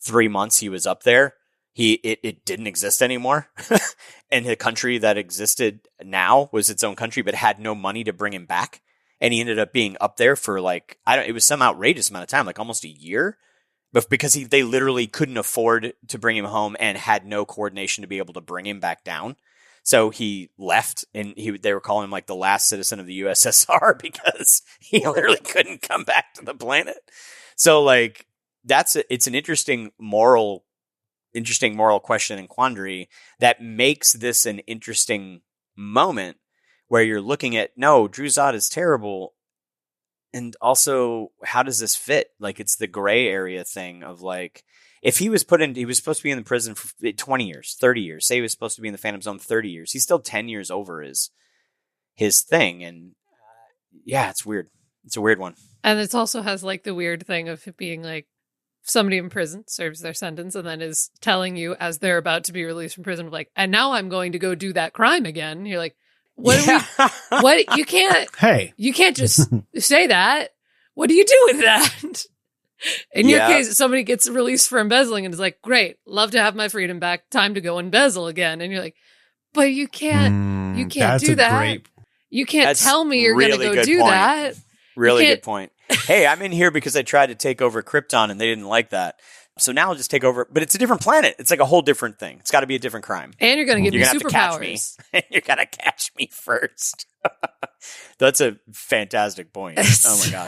3 months he was up there, it didn't exist anymore. And the country that existed now was its own country, but had no money to bring him back. And he ended up being up there for like, it was some outrageous amount of time, like almost a year. But because they literally couldn't afford to bring him home and had no coordination to be able to bring him back down. So he left, and they were calling him like the last citizen of the USSR because he literally couldn't come back to the planet. So like it's an interesting moral question and quandary that makes this an interesting moment where you're looking at, no, Druzad is terrible. And also, how does this fit? Like, it's the gray area thing of like, if he was supposed to be in the prison for 20 years, 30 years. Say he was supposed to be in the Phantom Zone 30 years. He's still 10 years over his thing. And yeah, it's weird. It's a weird one. And it also has like the weird thing of it being like somebody in prison serves their sentence and then is telling you as they're about to be released from prison, like, and now I'm going to go do that crime again. You're like, what? You can't just say that. What do you do with that? In your case, somebody gets released for embezzling and is like, great, love to have my freedom back. Time to go embezzle again. And you're like, but you can't do that. You can't tell me you're going to go do that. Really good point. Hey, I'm in here because I tried to take over Krypton and they didn't like that. So now I'll just take over. But it's a different planet. It's like a whole different thing. It's got to be a different crime. And you're going to give me superpowers. You're going to catch me first. That's a fantastic point. Oh my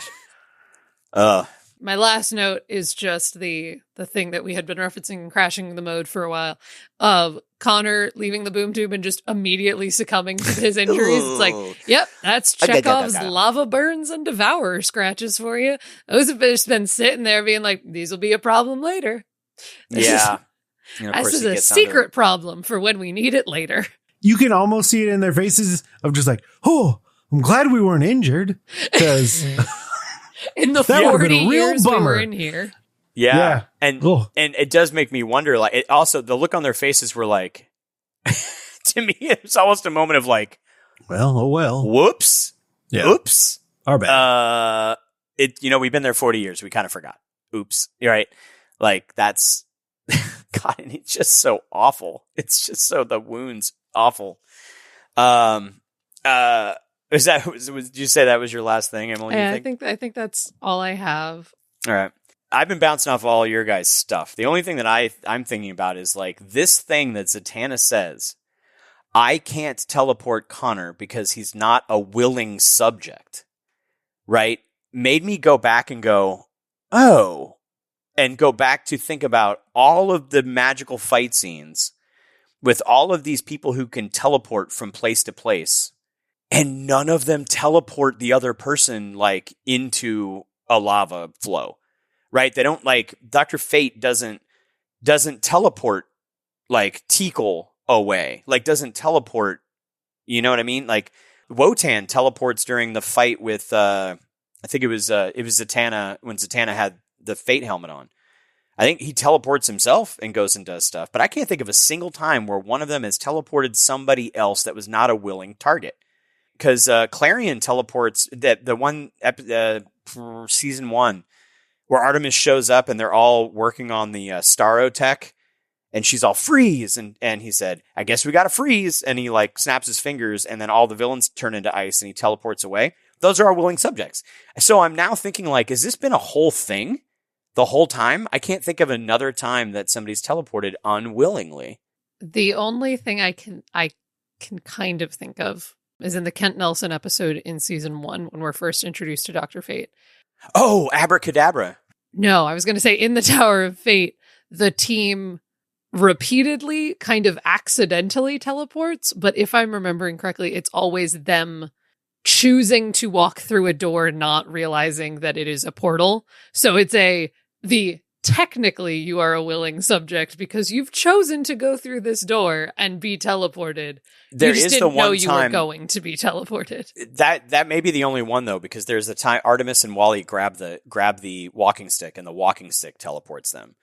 gosh. My last note is just the thing that we had been referencing, crashing the mode for a while, of Connor leaving the boom tube and just immediately succumbing to his injuries. It's like, yep, that's Chekhov's lava burns and devourer scratches for you. Those have just been sitting there being like, these will be a problem later. Yeah. This is a secret problem for when we need it later. You can almost see it in their faces of just like, oh, I'm glad we weren't injured. Because... in the 40 years we were in here. Yeah. And it does make me wonder, like, it also, the look on their faces were like, to me, it was almost a moment of like, well. Whoops. Yeah. Oops. Our bad. We've been there 40 years. We kind of forgot. Oops. You're right. Like, that's, God, and it's just so awful. The wound's awful. Did you say that was your last thing, Emily? Yeah, I think that's all I have. All right. I've been bouncing off all your guys' stuff. The only thing that I'm thinking about is like this thing that Zatanna says, I can't teleport Connor because he's not a willing subject, right? Made me go back and go, oh, and go back to think about all of the magical fight scenes with all of these people who can teleport from place to place. And none of them teleport the other person like into a lava flow, right? They don't like Dr. Fate doesn't teleport like Tikal away, like doesn't teleport. You know what I mean? Like Wotan teleports during the fight with I think it was Zatanna when Zatanna had the Fate helmet on. I think he teleports himself and goes and does stuff, but I can't think of a single time where one of them has teleported somebody else that was not a willing target. Because Clarion teleports the one season 1 where Artemis shows up and they're all working on the Starro tech and she's all freeze and he said, I guess we got to freeze. And he like snaps his fingers and then all the villains turn into ice and he teleports away. Those are our willing subjects. So I'm now thinking like, has this been a whole thing the whole time? I can't think of another time that somebody's teleported unwillingly. The only thing I can kind of think of is in the Kent Nelson episode in season 1 when we're first introduced to Dr. Fate. Oh, Abracadabra. No, I was going to say in the Tower of Fate, the team repeatedly kind of accidentally teleports, but if I'm remembering correctly, it's always them choosing to walk through a door, not realizing that it is a portal. So it's technically you are a willing subject because you've chosen to go through this door and be teleported. There you just is didn't the one know you time were going to be teleported. That may be the only one though, because there's the time Artemis and Wally grab the walking stick and the walking stick teleports them.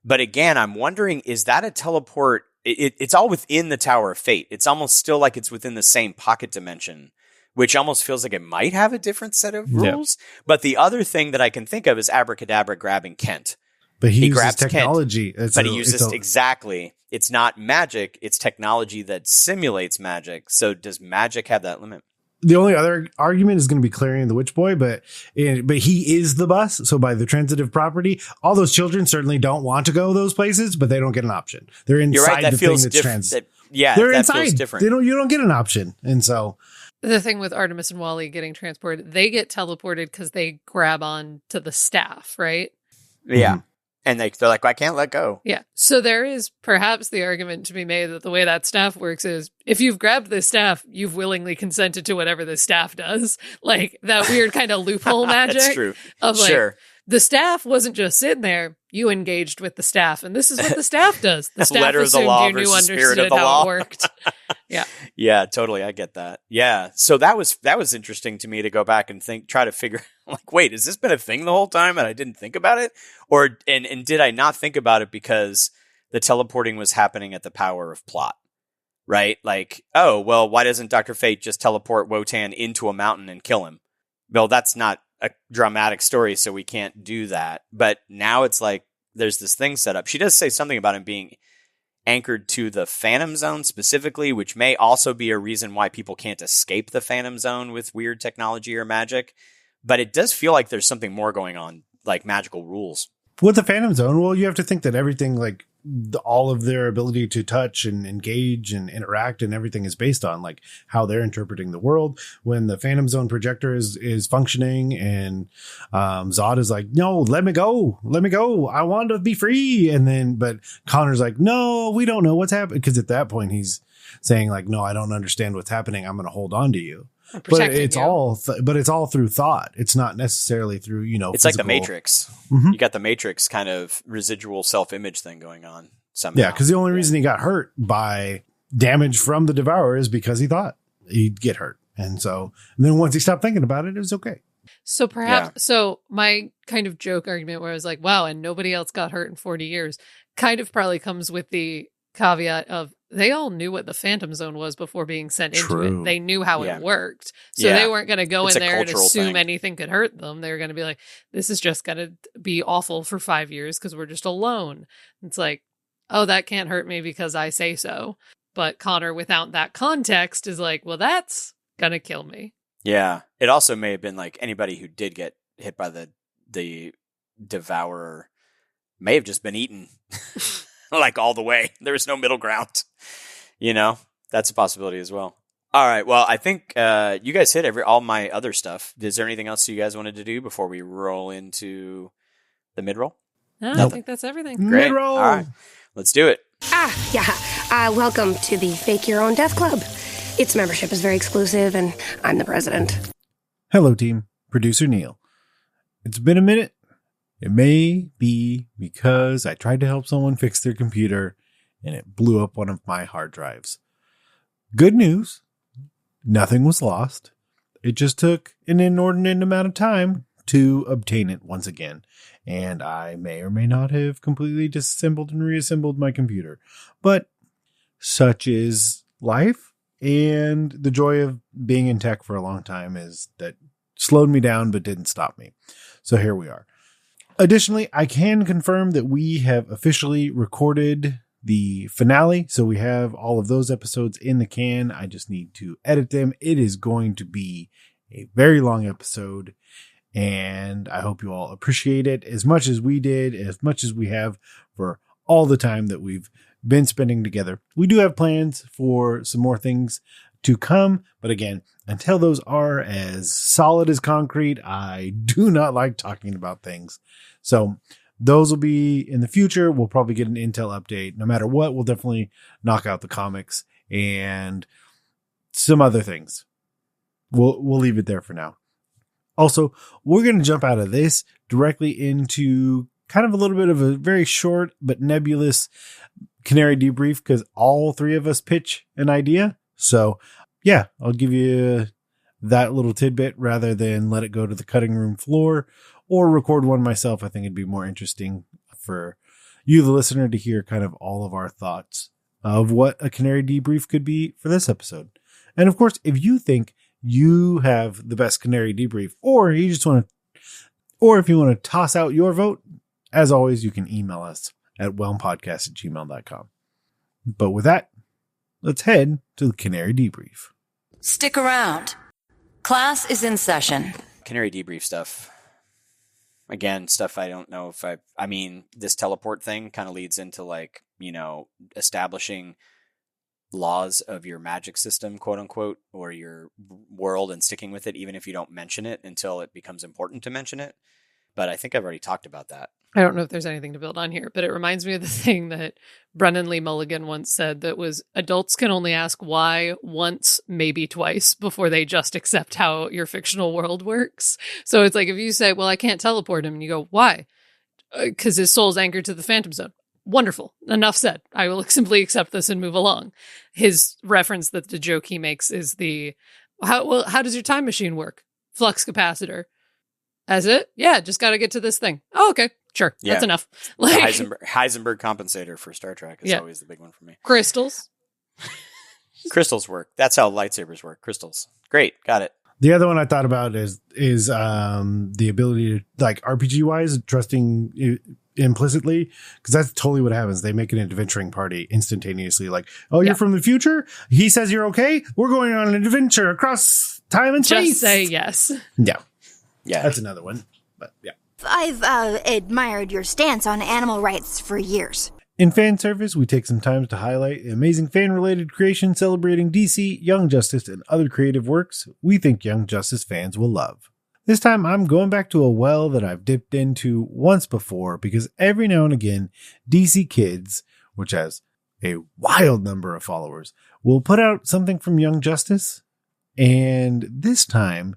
But again, I'm wondering, is that a teleport? It's all within the Tower of Fate. It's almost still like it's within the same pocket dimension, which almost feels like it might have a different set of rules. Yeah. But the other thing that I can think of is Abracadabra grabbing Kent. But he uses grabs Kent, technology. but he uses exactly. It's not magic. It's technology that simulates magic. So does magic have that limit? The only other argument is going to be Clarion the Witch Boy, but he is the bus. So by the transitive property, all those children certainly don't want to go those places, but they don't get an option. They're inside. You're right, that the feels thing that's trans. They're inside. Feels different. You don't get an option, and so the thing with Artemis and Wally getting transported, they get teleported because they grab on to the staff, right? Yeah. Mm-hmm. And they're like, I can't let go. Yeah. So there is perhaps the argument to be made that the way that staff works is if you've grabbed the staff, you've willingly consented to whatever the staff does. Like that weird kind of loophole magic. That's true. Of like, sure. The staff wasn't just sitting there. You engaged with the staff. And this is what the staff does. The staff assumed you knew, understood how it worked. Yeah. Yeah, totally. I get that. Yeah. So that was interesting to me to go back and try to figure like, wait, has this been a thing the whole time and I didn't think about it? Or, and did I not think about it because the teleporting was happening at the power of plot, right? Like, oh, well, why doesn't Dr. Fate just teleport Wotan into a mountain and kill him? Well, that's not a dramatic story, so we can't do that. But now it's like, there's this thing set up. She does say something about him being anchored to the Phantom Zone specifically, which may also be a reason why people can't escape the Phantom Zone with weird technology or magic. But it does feel like there's something more going on, like magical rules. With the Phantom Zone, well, you have to think that everything, like all of their ability to touch and engage and interact and everything is based on like how they're interpreting the world. When the Phantom Zone projector is functioning and Zod is like, no, let me go. I want to be free. But Connor's like, no, we don't know what's happening. Because at that point he's saying like, no, I don't understand what's happening. I'm going to hold on to you. But it's all through thought. It's not necessarily through, it's physical. Like the Matrix. Mm-hmm. You got the Matrix kind of residual self-image thing going on somehow. Yeah, because the only reason he got hurt by damage from the Devourer is because he thought he'd get hurt. And then once he stopped thinking about it, it was okay. So perhaps, so my kind of joke argument where I was like, wow, and nobody else got hurt in 40 years kind of probably comes with the caveat of they all knew what the Phantom Zone was before being sent into it. They knew how it worked. So they weren't going to go in there and assume anything could hurt them. They were going to be like, this is just going to be awful for 5 years because we're just alone. It's like, oh, that can't hurt me because I say so. But Connor, without that context, is like, well, that's going to kill me. Yeah. It also may have been like anybody who did get hit by the Devourer may have just been eaten. Like all the way. There was no middle ground. That's a possibility as well. All right. Well, I think you guys hit all my other stuff. Is there anything else you guys wanted to do before we roll into the midroll? No, I think that's everything. Great. Midroll. All right. Let's do it. Welcome to the Fake Your Own Death Club. Its membership is very exclusive, and I'm the president. Hello, team. Producer Neil. It's been a minute. It may be because I tried to help someone fix their computer and it blew up one of my hard drives. Good news. Nothing was lost. It just took an inordinate amount of time to obtain it once again. And I may or may not have completely disassembled and reassembled my computer. But such is life. And the joy of being in tech for a long time is that slowed me down but didn't stop me. So here we are. Additionally, I can confirm that we have officially recorded the finale. So we have all of those episodes in the can. I just need to edit them. It is going to be a very long episode. And I hope you all appreciate it as much as we did, as much as we have for all the time that we've been spending together. We do have plans for some more things to come. But again, until those are as solid as concrete, I do not like talking about things. So those will be in the future. We'll probably get an Intel update. No matter what, we'll definitely knock out the comics and some other things. We'll leave it there for now. Also, we're going to jump out of this directly into kind of a little bit of a very short but nebulous Canary debrief because all three of us pitch an idea. So yeah, I'll give you that little tidbit rather than let it go to the cutting room floor or record one myself. I think it'd be more interesting for you, the listener, to hear kind of all of our thoughts of what a Canary debrief could be for this episode. And of course, if you think you have the best Canary debrief, or if you want to toss out your vote, As always, you can email us at whelmpodcast@gmail.com. But with that, let's head to the Canary debrief. Stick around. Class is in session. Canary debrief stuff. Again, stuff I don't know if I mean, this teleport thing kind of leads into like, establishing laws of your magic system, quote unquote, or your world and sticking with it, even if you don't mention it until it becomes important to mention it. But I think I've already talked about that. I don't know if there's anything to build on here, but it reminds me of the thing that Brennan Lee Mulligan once said that was adults can only ask why once, maybe twice, before they just accept how your fictional world works. So it's like if you say, well, I can't teleport him, and you go, why? Because his soul's anchored to the Phantom Zone. Wonderful. Enough said. I will simply accept this and move along. His reference that the joke he makes is how does your time machine work? Flux capacitor. As it? Yeah, just got to get to this thing. Oh, okay. Sure. Yeah. That's enough. Like, Heisenberg compensator for Star Trek is always the big one for me. Crystals. Crystals work. That's how lightsabers work. Crystals. Great. Got it. The other one I thought about is the ability to, like, RPG wise, trusting implicitly, because that's totally what happens. They make an adventuring party instantaneously. Like, oh, you're from the future? He says you're okay? We're going on an adventure across time and space. Just say yes. Yeah. Yeah. That's another one. But yeah. I've admired your stance on animal rights for years. In fan service, we take some time to highlight amazing fan-related creation celebrating DC, Young Justice, and other creative works we think Young Justice fans will love. This time, I'm going back to a well that I've dipped into once before because every now and again, DC Kids, which has a wild number of followers, will put out something from Young Justice. And this time,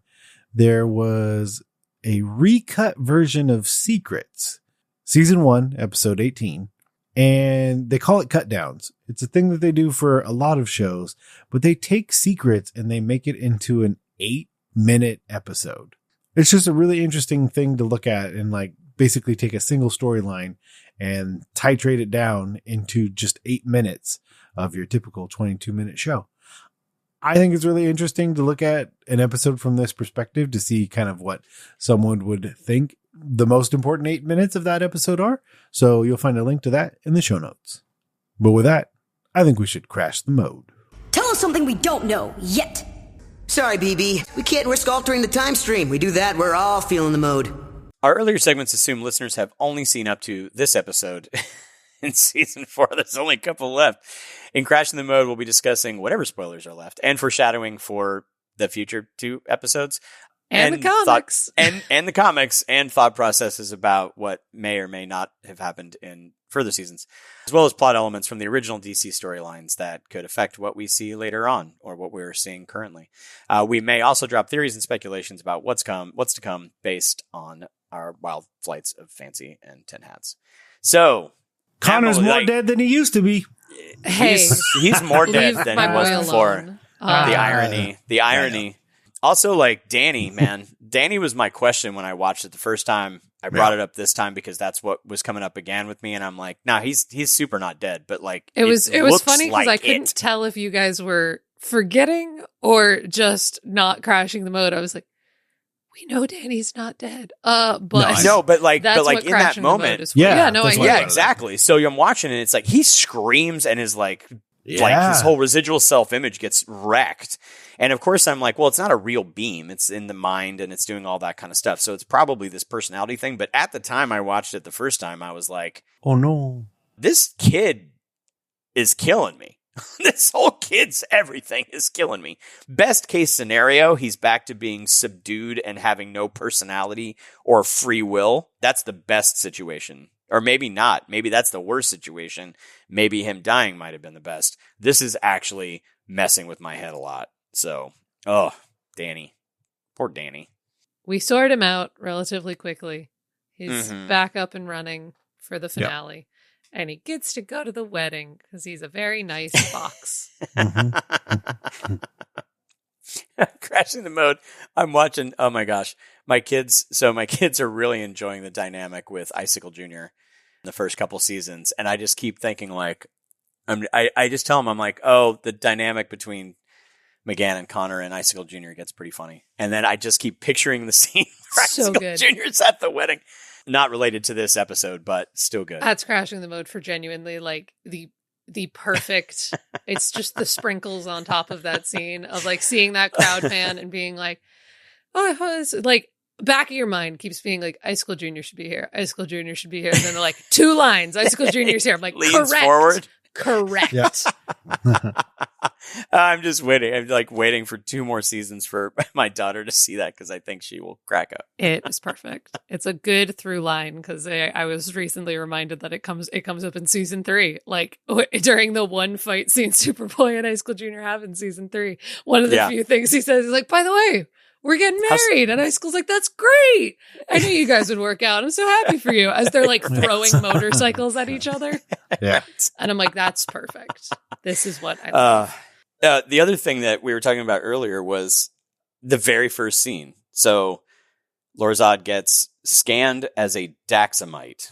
there was a recut version of Secrets, Season 1, Episode 18. And they call it cut downs. It's a thing that they do for a lot of shows, but they take Secrets and they make it into an 8-minute episode. It's just a really interesting thing to look at and like basically take a single storyline and titrate it down into just 8 minutes of your typical 22-minute show. I think it's really interesting to look at an episode from this perspective to see kind of what someone would think the most important 8 minutes of that episode are. So you'll find a link to that in the show notes. But with that, I think we should crash the mode. Tell us something we don't know yet. Sorry, BB. We can't risk altering the time stream. We do that, we're all feeling the mode. Our earlier segments assume listeners have only seen up to this episode. In Season 4, there's only a couple left. In Crashing the Mode, we'll be discussing whatever spoilers are left and foreshadowing for the future 2 episodes. And the comics. And the comics and thought processes about what may or may not have happened in further seasons, as well as plot elements from the original DC storylines that could affect what we see later on or what we're seeing currently. We may also drop theories and speculations about what's to come based on our wild flights of fancy and tin hats. So Connor's more dead than he used to be. Hey, he's more dead than he was before. The irony. Yeah. Also, like, Danny, man. Danny was my question when I watched it the first time. I brought it up this time because that's what was coming up again with me, and I'm like, nah, he's super not dead, but like it was funny because I couldn't tell if you guys were forgetting or just not crashing the mode. I was like, we know Danny's not dead. But in that moment, exactly. So I'm watching it, and it's like he screams and is like his whole residual self-image gets wrecked. And of course I'm like, well, it's not a real beam. It's in the mind and it's doing all that kind of stuff. So it's probably this personality thing. But at the time I watched it the first time, I was like, oh no, this kid is killing me. This whole kid's everything is killing me. Best case scenario, he's back to being subdued and having no personality or free will. That's the best situation. Or maybe not. Maybe that's the worst situation. Maybe him dying might have been the best. This is actually messing with my head a lot. So, Danny. Poor Danny. We sort him out relatively quickly. He's back up and running for the finale. Yep. And he gets to go to the wedding because he's a very nice fox. Crashing the mode. I'm watching. Oh my gosh. My kids are really enjoying the dynamic with Icicle Jr. in the first couple seasons. And I just keep thinking like, I just tell them, I'm like, oh, the dynamic between McGann and Connor and Icicle Jr. gets pretty funny. And then I just keep picturing the scene where Icicle Jr.'s at the wedding. Not related to this episode, but still good. That's crashing the mode for genuinely like the perfect. It's just the sprinkles on top of that scene of like seeing that crowd fan and being like, oh, this like back of your mind keeps being like, Icicle Junior should be here. Icicle Junior should be here. And then they're like 2 lines. Icicle Junior's here. I'm like, leans correct. forward. Correct. Yeah. I'm just waiting. I'm like waiting for 2 more seasons for my daughter to see that because I think she will crack up. It is perfect. It's a good through line because I was recently reminded that it comes up in season 3, like during the one fight scene Superboy and Icicle Junior have in season 3. One of the few things he says is like, by the way, we're getting married. And Icicle's like, that's great. I knew you guys would work out. I'm so happy for you. As they're like throwing motorcycles at each other. Yeah. And I'm like, that's perfect. This is what I love. The other thing that we were talking about earlier was the very first scene. So Lorzad gets scanned as a Daxamite.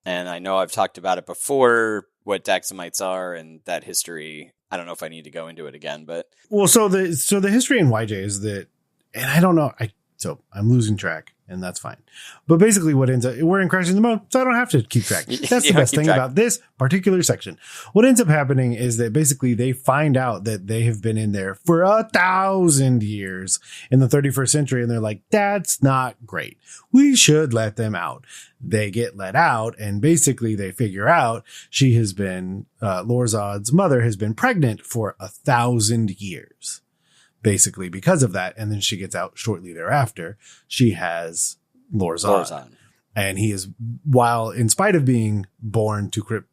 And I know I've talked about it before, what Daxamites are and that history. I don't know if I need to go into it again, but. Well, so the history in YJ is that, and I don't know, so I'm losing track, and that's fine. But basically what ends up, we're in Crashing the Mode, so I don't have to keep track. That's the best thing about this particular section. What ends up happening is that basically they find out that they have been in there for 1,000 years in the 31st century, and they're like, that's not great. We should let them out. They get let out, and basically they figure out she has been, Lorzad's mother has been pregnant for 1,000 years. Basically because of that. And then she gets out shortly thereafter. She has Lorzad. And he is, while in spite of being born to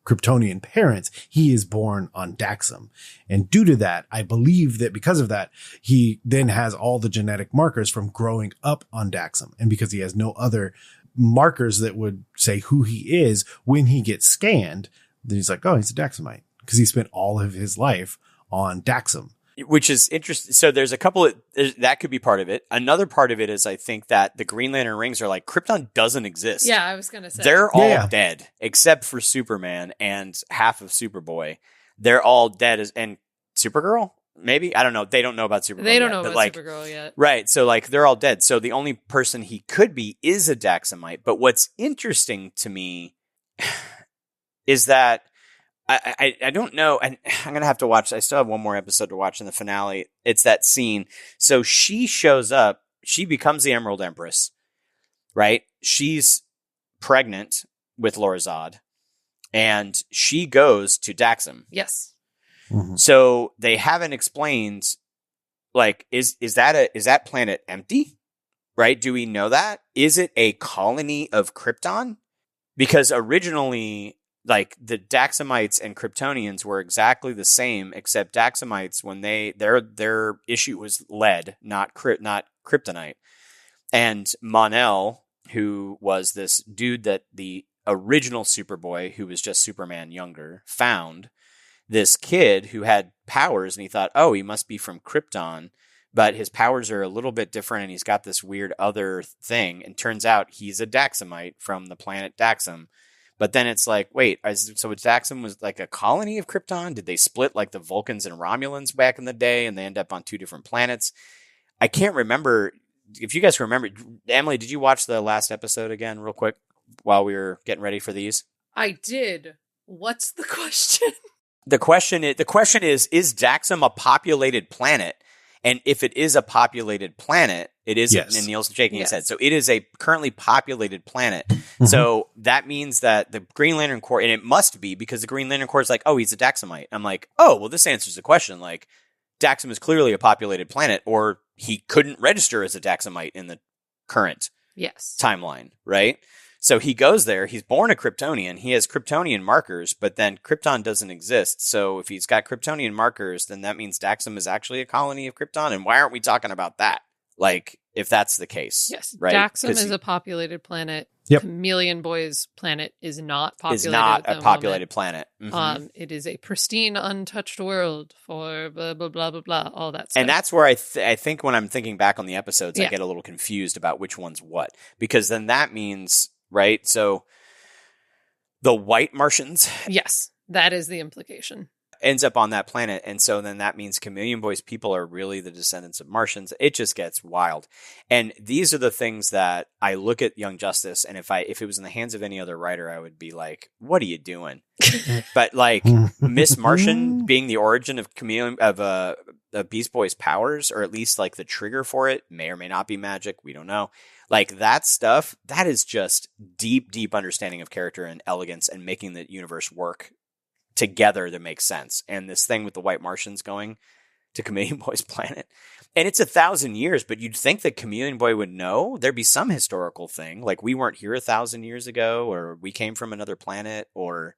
Kryptonian parents, he is born on Daxam. And due to that, I believe that because of that, he then has all the genetic markers from growing up on Daxam. And because he has no other markers that would say who he is when he gets scanned, then he's like, oh, he's a Daxamite because he spent all of his life on Daxam. Which is interesting. So there's a couple that could be part of it. Another part of it is I think that the Green Lantern rings are like Krypton doesn't exist. Yeah, I was going to say. They're all dead except for Superman and half of Superboy. They're all dead and Supergirl? Maybe? I don't know. They don't know about Supergirl. They don't know about Supergirl yet. Right. So like they're all dead. So the only person he could be is a Daxamite. But what's interesting to me is that I don't know, and I'm going to have to watch, I still have one more episode to watch in the finale. It's that scene. So she shows up, she becomes the Emerald Empress, right? She's pregnant with Lorzad, and she goes to Daxam. Yes. Mm-hmm. So they haven't explained, like, is that planet empty? Right? Do we know that? Is it a colony of Krypton? Because originally, like the Daxamites and Kryptonians were exactly the same, except Daxamites, when their issue was lead, not kryptonite. And Mon-El, who was this dude that the original Superboy, who was just Superman younger, found this kid who had powers, and he thought, oh, he must be from Krypton, but his powers are a little bit different, and he's got this weird other thing. And turns out he's a Daxamite from the planet Daxam. But then it's like, wait, so Daxam was like a colony of Krypton? Did they split like the Vulcans and Romulans back in the day and they end up on 2 different planets? I can't remember. If you guys remember, Emily, did you watch the last episode again real quick while we were getting ready for these? I did. What's the question? The question is Daxam a populated planet? And if it is a populated planet, it is, yes. And Neil's shaking his head. So it is a currently populated planet. Mm-hmm. So that means that the Green Lantern Corps, and it must be because the Green Lantern Corps is like, oh, he's a Daxamite. I'm like, oh, well, this answers the question. Like, Daxam is clearly a populated planet, or he couldn't register as a Daxamite in the current timeline, right? So he goes there. He's born a Kryptonian. He has Kryptonian markers, but then Krypton doesn't exist. So if he's got Kryptonian markers, then that means Daxam is actually a colony of Krypton. And why aren't we talking about that? Like, if that's the case. Yes. Right? Daxam is a populated planet. Yep. Chameleon Boy's planet is not populated. Is not a populated planet. Mm-hmm. It is a pristine, untouched world for blah, blah, blah, blah, blah, all that stuff. And that's where I think when I'm thinking back on the episodes, I get a little confused about which one's what. Because then that means, right? So the white Martians. Yes, that is the implication. ends up on that planet. And so then that means Chameleon Boy's people are really the descendants of Martians. It just gets wild. And these are the things that I look at Young Justice, and if it was in the hands of any other writer, I would be like, what are you doing? But like Miss Martian being the origin of Beast Boy's powers, or at least like the trigger for it, may or may not be magic. We don't know. Like that stuff, that is just deep, deep understanding of character and elegance and making the universe work together to make sense. And this thing with the White Martians going to Chameleon Boy's planet, and it's 1,000 years, but you'd think that Chameleon Boy would know. There'd be some historical thing, like we weren't here 1,000 years ago, or we came from another planet, or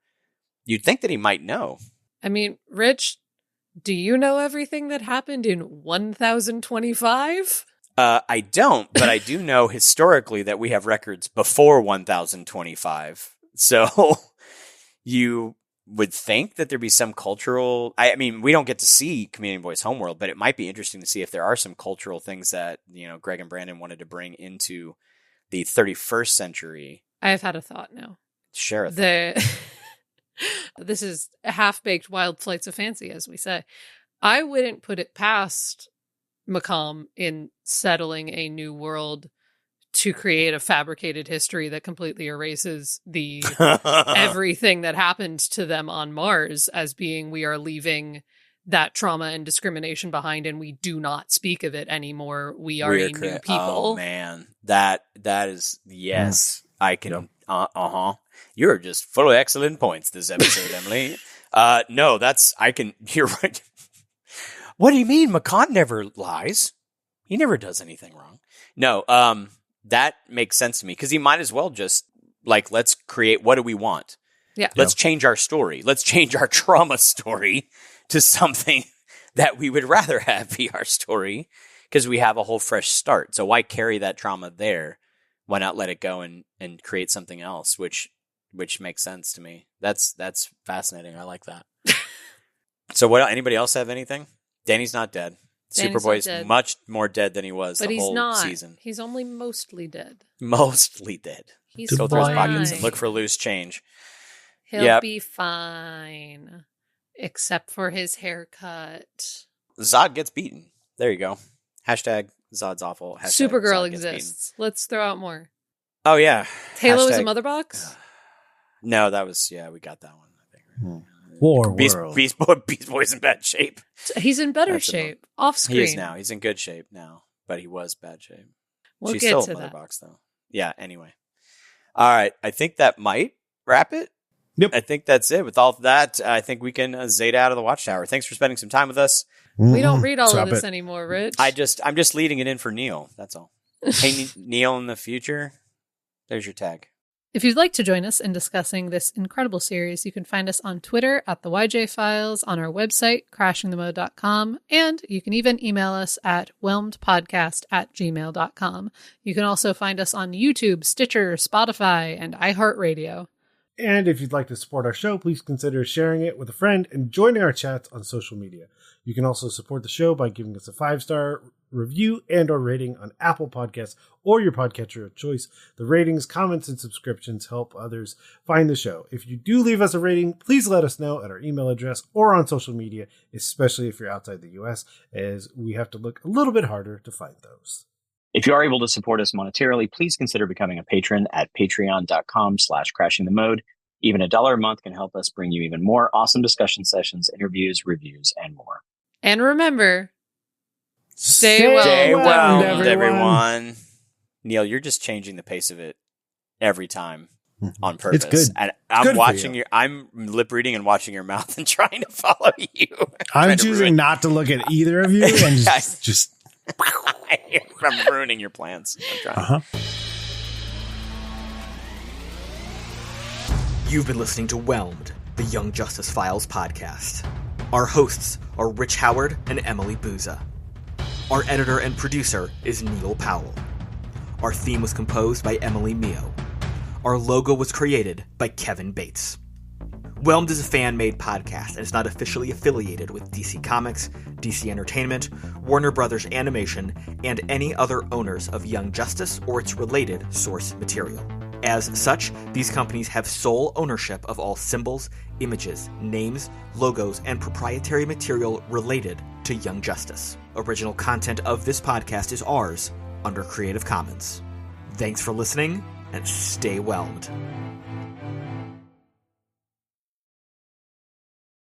you'd think that he might know. I mean, Rich, do you know everything that happened in 1025? I don't, but I do know historically that we have records before 1025. So you would think that there'd be some cultural... I mean, we don't get to see Chameleon Boy's homeworld, but it might be interesting to see if there are some cultural things that, you know, Greg and Brandon wanted to bring into the 31st century. I've had a thought now. Share a thought. This is half-baked wild flights of fancy, as we say. I wouldn't put it past Macomb in settling a new world to create a fabricated history that completely erases the everything that happened to them on Mars as being, we are leaving that trauma and discrimination behind and we do not speak of it anymore. We are a new people. Oh man, that is, yes, I can. You're just full of excellent points this episode, Emily. No, you're right. What do you mean? Macon never lies. He never does anything wrong. No, that makes sense to me, because he might as well just, like, let's create, what do we want? Yeah. Let's change our story. Let's change our trauma story to something that we would rather have be our story, because we have a whole fresh start. So why carry that trauma there? Why not let it go and create something else, which makes sense to me. That's fascinating. I like that. So what? Anybody else have anything? Danny's not dead. Superboy's much more dead than he was the whole season. He's only mostly dead. Mostly dead. He's go through his pockets and look for loose change. He'll be fine. Except for his haircut. Zod gets beaten. There you go. Hashtag Zod's awful. Hashtag Supergirl Zod exists. Let's throw out more. Oh, yeah. Halo is a mother box? No, that was, we got that one, I think. War World. Beast Boy's in bad shape. He's in better shape. Off screen. He is now. He's in good shape now. But he was bad shape. We'll She's get still to a mother that. box, though. Yeah, anyway. All right. I think that might wrap it. Yep. I think that's it. With all of that, I think we can Zeta out of the Watchtower. Thanks for spending some time with us. We don't read all of this anymore, Rich. I'm just leading it in for Neil. That's all. Hey, Neil in the future. There's your tag. If you'd like to join us in discussing this incredible series, you can find us on Twitter at the YJ Files, on our website, crashingthemode.com, and you can even email us at whelmedpodcast@gmail.com. You can also find us on YouTube, Stitcher, Spotify, and iHeartRadio. And if you'd like to support our show, please consider sharing it with a friend and joining our chats on social media. You can also support the show by giving us a 5-star review and or rating on Apple Podcasts or your podcatcher of choice. The ratings, comments, and subscriptions help others find the show. If you do leave us a rating, please let us know at our email address or on social media, especially if you're outside the US, as we have to look a little bit harder to find those. If you are able to support us monetarily, please consider becoming a patron at patreon.com/crashingthemode. Even $1 a month can help us bring you even more awesome discussion sessions, interviews, reviews, and more. And remember, stay whelmed, everyone. Neil, you're just changing the pace of it every time on purpose. It's good. And I'm watching you. I'm lip reading and watching your mouth and trying to follow you. I'm choosing not to look at either of you and just I'm ruining your plans. I'm trying. You've been listening to Whelmed, the Young Justice Files podcast. Our hosts are Rich Howard and Emily Booza. Our editor and producer is Neil Powell. Our theme was composed by Emily Mio. Our logo was created by Kevin Bates. Whelmed is a fan-made podcast and is not officially affiliated with DC Comics, DC Entertainment, Warner Brothers Animation, and any other owners of Young Justice or its related source material. As such, these companies have sole ownership of all symbols, images, names, logos, and proprietary material related to Young Justice. Original content of this podcast is ours under Creative Commons. Thanks for listening, and stay whelmed.